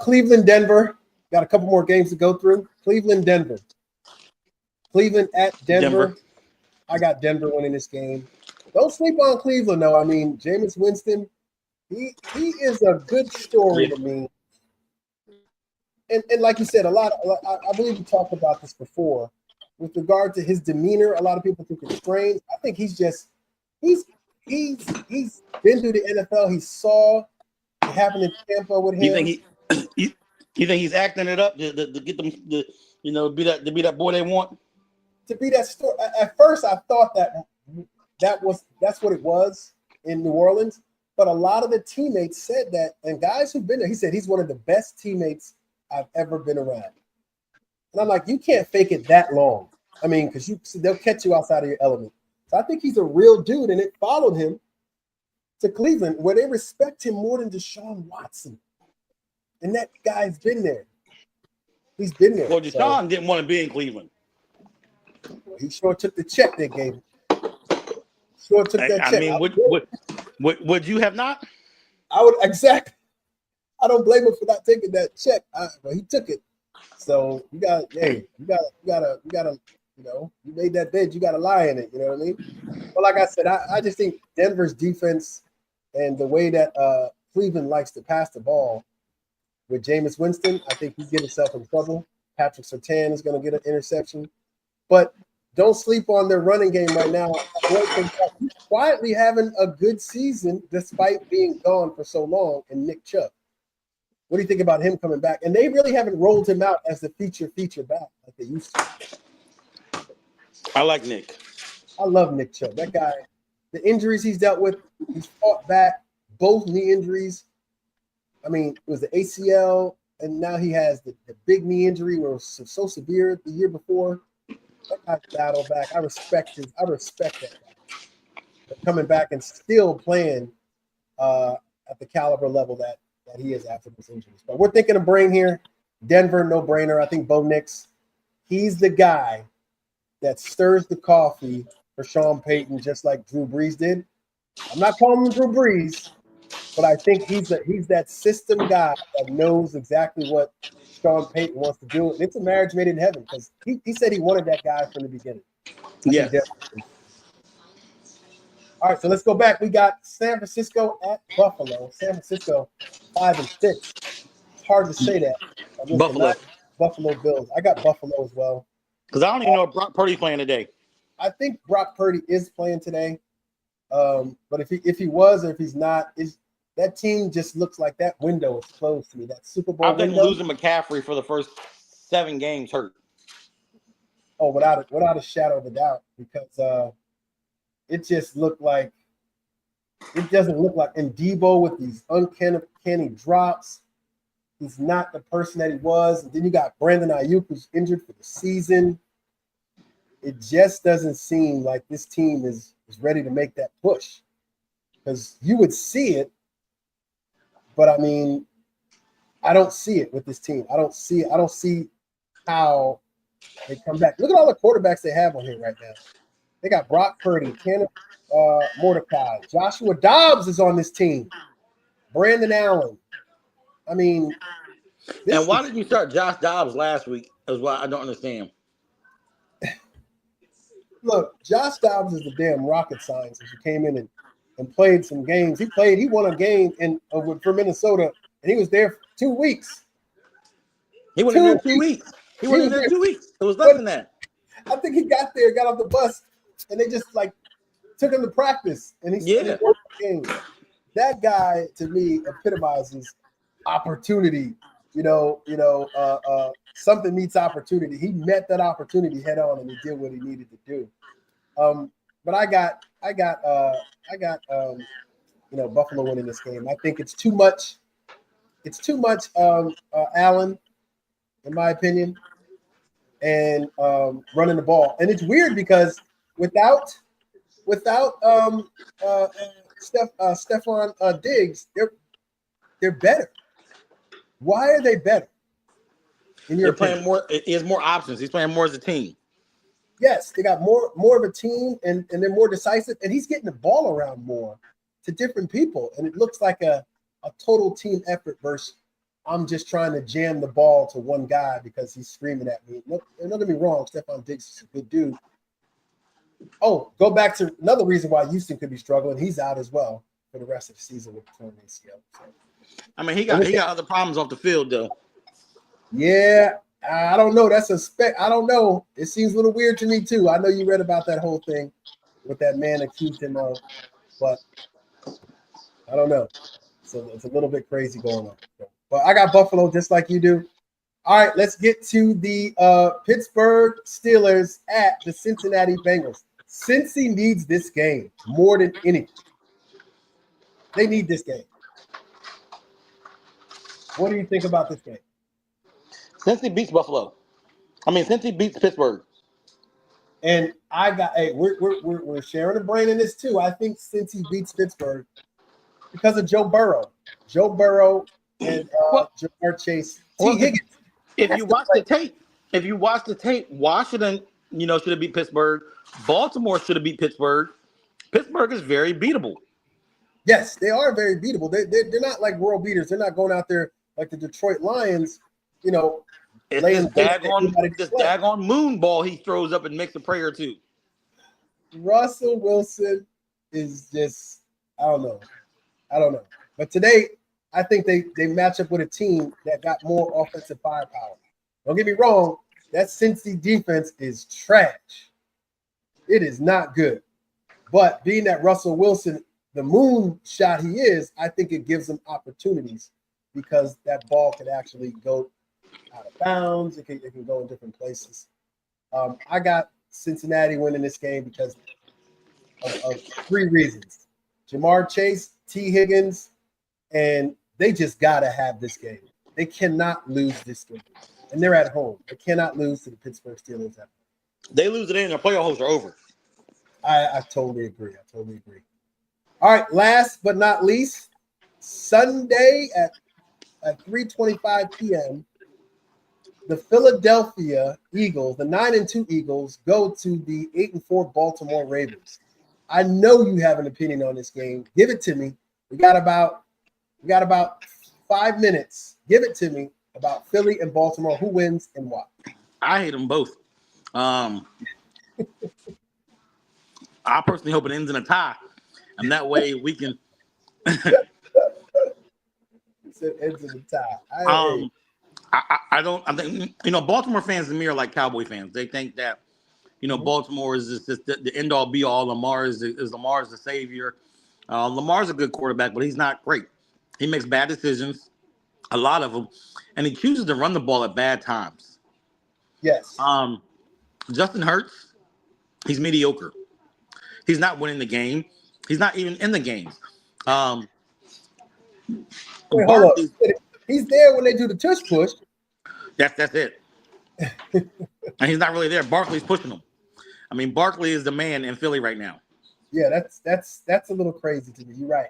Cleveland, Denver. Got a couple more games to go through. Cleveland, Denver. Cleveland at Denver. I got Denver winning this game. Don't sleep on Cleveland, though. I mean, Jameis Winston, he is a good story to me. And like you said, I believe we talked about this before. With regard to his demeanor, a lot of people think it's strange. I think he's been through the NFL. He saw it happen in Tampa with him. You think he's acting it up to get them to be that boy they want? To be that story. At first, I thought that's what it was in New Orleans. But a lot of the teammates said that, and guys who've been there, he said he's one of the best teammates I've ever been around. And I'm like, you can't fake it that long. I mean, because they'll catch you outside of your element. So I think he's a real dude, and it followed him to Cleveland, where they respect him more than Deshaun Watson. And that guy's been there. He's been there. Well, Deshaun didn't want to be in Cleveland. He sure took the check they gave him. Sure took that check. I mean, would you have not? I would exactly. I don't blame him for not taking that check. But he took it. So you gotta, you made that bed, you gotta lie in it. You know what I mean? But like I said, I just think Denver's defense and the way that Cleveland likes to pass the ball with Jameis Winston, I think he'd get himself in trouble. Patrick Surtain is going to get an interception. But don't sleep on their running game right now. He's quietly having a good season despite being gone for so long, and Nick Chubb. What do you think about him coming back? And they really haven't rolled him out as the feature back like they used to. I like Nick. I love Nick Chubb. That guy, the injuries he's dealt with, he's fought back, both knee injuries. I mean, it was the ACL, and now he has the big knee injury where it was so severe the year before. That guy's battled back. I respect that guy. But coming back and still playing at the caliber level that he is after those injuries. But we're thinking of brain here. Denver, no brainer. I think Bo Nix, he's the guy that stirs the coffee for Sean Payton, just like Drew Brees did. I'm not calling him Drew Brees, but I think he's that system guy that knows exactly what Sean Payton wants to do. And it's a marriage made in heaven because he said he wanted that guy from the beginning. Yeah. All right, so let's go back. We got San Francisco at Buffalo. San Francisco 5-6. It's hard to say that. Buffalo Bills. I got Buffalo as well. Because I don't even know if Brock Purdy's playing today. I think Brock Purdy is playing today. But if he was or if he's not, that team just looks like that window is closed to me. That Super Bowl I think window. losing McCaffrey for the first 7 games hurt. Oh, without a shadow of a doubt, because it just looked like it doesn't look like. And Debo with these uncanny drops, he's not the person that he was. And then you got Brandon Ayuk, who's injured for the season. It just doesn't seem like this team is ready to make that push, because you would see it, but I mean, I don't see it with this team. I don't see how they come back. Look at all the quarterbacks they have on here right now. They got Brock Purdy, Tanner Mordecai, Joshua Dobbs is on this team, Brandon Allen. I mean, And why did you start Josh Dobbs last week? Is what I don't understand. Look, Josh Dobbs is the damn rocket science. As you came in and played some games, he won a game for Minnesota, and he was there for 2 weeks. He went in there 2 weeks. He went in there 2 weeks. It was less than that. I think he got off the bus, and they just like took him to practice, and he won the game. That guy to me epitomizes opportunity. Something meets opportunity. He met that opportunity head on, and he did what he needed to do. But I got Buffalo winning this game. I think it's too much. It's too much Allen, in my opinion, and running the ball. And it's weird because without Stephon Diggs, they're better. Why are they better? They're playing more. He has more options. He's playing more as a team. Yes, they got more of a team, and they're more decisive, and he's getting the ball around more to different people, and it looks like a total team effort versus I'm just trying to jam the ball to one guy because he's screaming at me. No, don't get me wrong, Stephon Diggs is a good dude. Oh, go back to another reason why Houston could be struggling. He's out as well for the rest of the season with the torn ACL. So. I mean, he got other problems off the field though. Yeah, I don't know. That's a spec. I don't know. It seems a little weird to me too. I know you read about that whole thing with that man accused him of, but I don't know. So it's a little bit crazy going on. But I got Buffalo just like you do. All right, let's get to the Pittsburgh Steelers at the Cincinnati Bengals. Cincy needs this game more than anything. They need this game. What do you think about this game? Cincy beats Buffalo. I mean, Cincy beats Pittsburgh. And we're sharing a brain in this too. I think Cincy beats Pittsburgh because of Joe Burrow. Joe Burrow and Jamar Chase. Higgins. If you watch the tape, Washington, should have beat Pittsburgh. Baltimore should have beat Pittsburgh. Pittsburgh is very beatable. Yes, they are very beatable. They're not like world beaters. They're not going out there like the Detroit Lions, It's this daggone moon ball he throws up and makes a prayer too. Russell Wilson is just, I don't know. But today, I think they match up with a team that got more offensive firepower. Don't get me wrong, that Cincy defense is trash. It is not good. But being that Russell Wilson, the moon shot he is, I think it gives them opportunities because that ball could actually go out of bounds. It can go in different places. I got Cincinnati winning this game because of 3 reasons. Jamar Chase, T. Higgins, and they just got to have this game. They cannot lose this game. And they're at home. They cannot lose to the Pittsburgh Steelers at home. They lose it in, their playoff hopes are over. I totally agree. All right, last but not least, Sunday at 3:25 p.m., the Philadelphia Eagles, the 9-2 Eagles, go to the 8-4 Baltimore Ravens. I know you have an opinion on this game. Give it to me. We got about 5 minutes. Give it to me about Philly and Baltimore. Who wins and why? I hate them both. I personally hope it ends in a tie, and that way we can. It ends in a tie. I don't. I think Baltimore fans to me are like Cowboy fans. They think that Baltimore is just the end all be all. Lamar is the savior. Lamar's a good quarterback, but he's not great. He makes bad decisions, a lot of them, and he chooses to run the ball at bad times. Yes. Justin Hurts, he's mediocre. He's not winning the game. He's not even in the games. Um, Wait, hold Barkley, up. He's there when they do the tush push. that's it. And he's not really there. Barkley's pushing him. I mean, Barkley is the man in Philly right now. Yeah, that's a little crazy to me. You're right.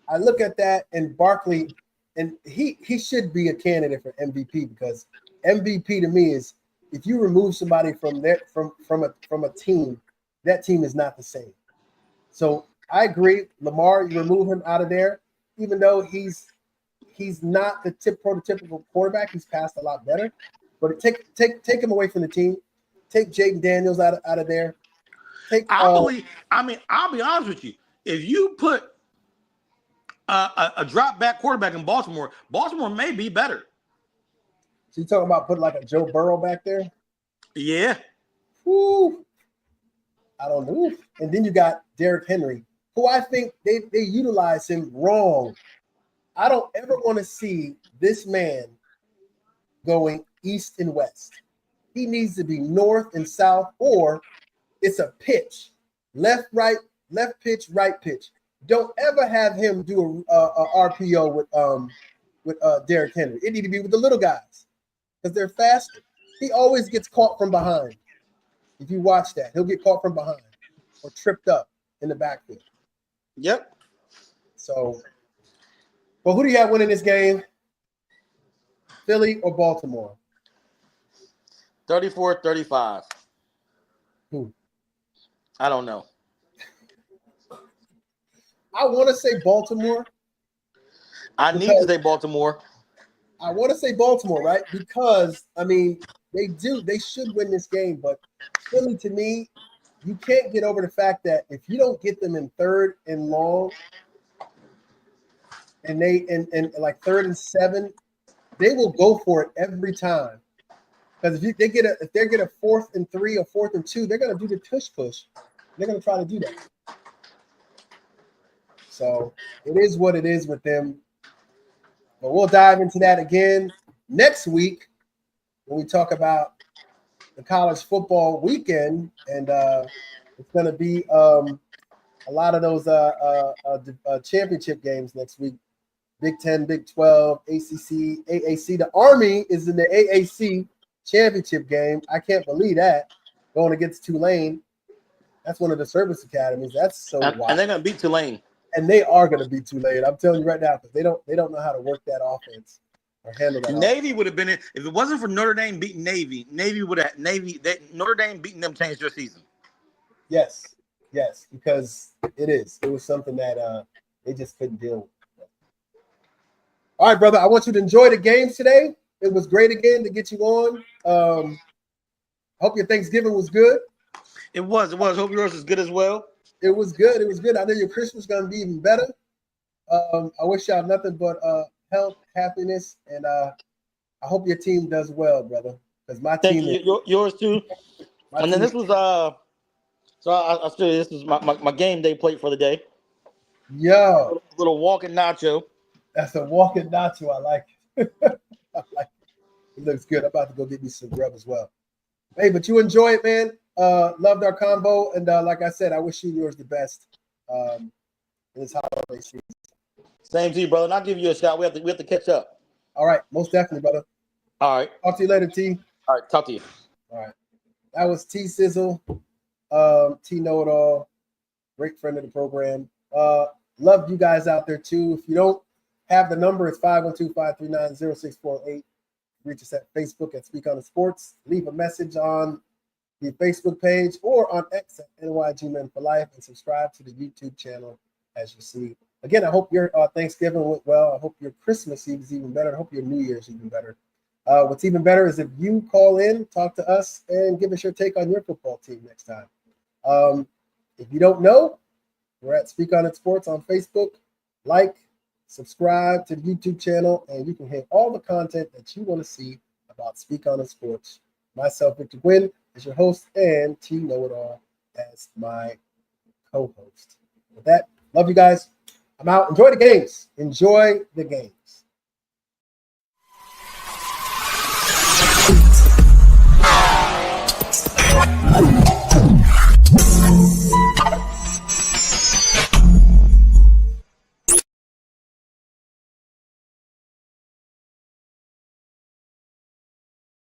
I look at that and Barkley, and he should be a candidate for MVP because MVP to me is if you remove somebody from a team, that team is not the same. So I agree, Lamar, you remove him out of there, even though he's not the prototypical quarterback. He's passed a lot better, but take him away from the team. Take Jaden Daniels out of there. Take I'll be honest with you. If you put a drop back quarterback in Baltimore, Baltimore may be better. So you talking about putting like a Joe Burrow back there? Yeah. Whew. I don't know. And then you got Derrick Henry, who I think they utilize him wrong. I don't ever want to see this man going east and west. He needs to be north and south, or it's a pitch, left, right, left pitch, right pitch. Don't ever have him do a RPO with Derrick Henry. It need to be with the little guys because they're faster. He always gets caught from behind. If you watch that, he'll get caught from behind or tripped up in the backfield. Yep. So, well, who do you have winning this game? Philly or Baltimore? 34-35. Who? I don't know. I want to say Baltimore. I need to say Baltimore. I want to say Baltimore, right? Because, I mean, they should win this game, but Philly, to me, you can't get over the fact that if you don't get them in third and long and like 3rd and 7, they will go for it every time. Because if they get a 4th and 3 or 4th and 2, they're going to do the tush push. They're going to try to do that. So it is what it is with them. But we'll dive into that again next week when we talk about the college football weekend, and it's going to be a lot of those championship games next week. Big 10, Big 12, ACC, AAC. The Army is in the AAC championship game. I can't believe that. Going against Tulane. That's one of the service academies. That's so wild. And they're going to beat Tulane. And they are going to beat Tulane. I'm telling you right now, because they don't know how to work that offense or handle that. Navy would have been in if it wasn't for Notre Dame beating Navy. Notre Dame beating them changed their season. Yes, because it was something that they just couldn't deal with. All right, brother. I want you to enjoy the games today. It was great again to get you on. Hope your Thanksgiving was good. It was. Hope yours is good as well. It was good. I know your Christmas is gonna be even better. I wish y'all nothing but health, happiness, and I hope your team does well, brother. Because my Thank team you. Yours too. And then this was so I'll show you. This is my game day plate for the day. Yo, A little walking nacho. that's a walking nacho. I like it. I like it. It looks good. I'm about to go get me some grub as well. Hey, but you enjoy it, man. Loved our combo, and like I said, I wish you and yours the best in this holiday season. Same to you, brother. And I'll give you a shot. We have to catch up. All right, most definitely, brother. All right. Talk to you later, T. All right. Talk to you. All right. That was T Sizzle, T Know It All, great friend of the program. Love you guys out there too. If you don't have the number, it's 512-539-0648. Reach us at Facebook at Speak on the Sports. Leave a message on the Facebook page or on X at NYG Men for Life, and subscribe to the YouTube channel as you see. Again, I hope your Thanksgiving went well. I hope your Christmas Eve is even better. I hope your New Year's even better. What's even better is if you call in, talk to us, and give us your take on your football team next time. If you don't know, we're at Speak on It Sports on Facebook. Like, subscribe to the YouTube channel, and you can hear all the content that you want to see about Speak on It Sports. Myself, Victor Gwynn, as your host, and T Know It All as my co-host. With that, love you guys. I'm out. Enjoy the games. Enjoy the games.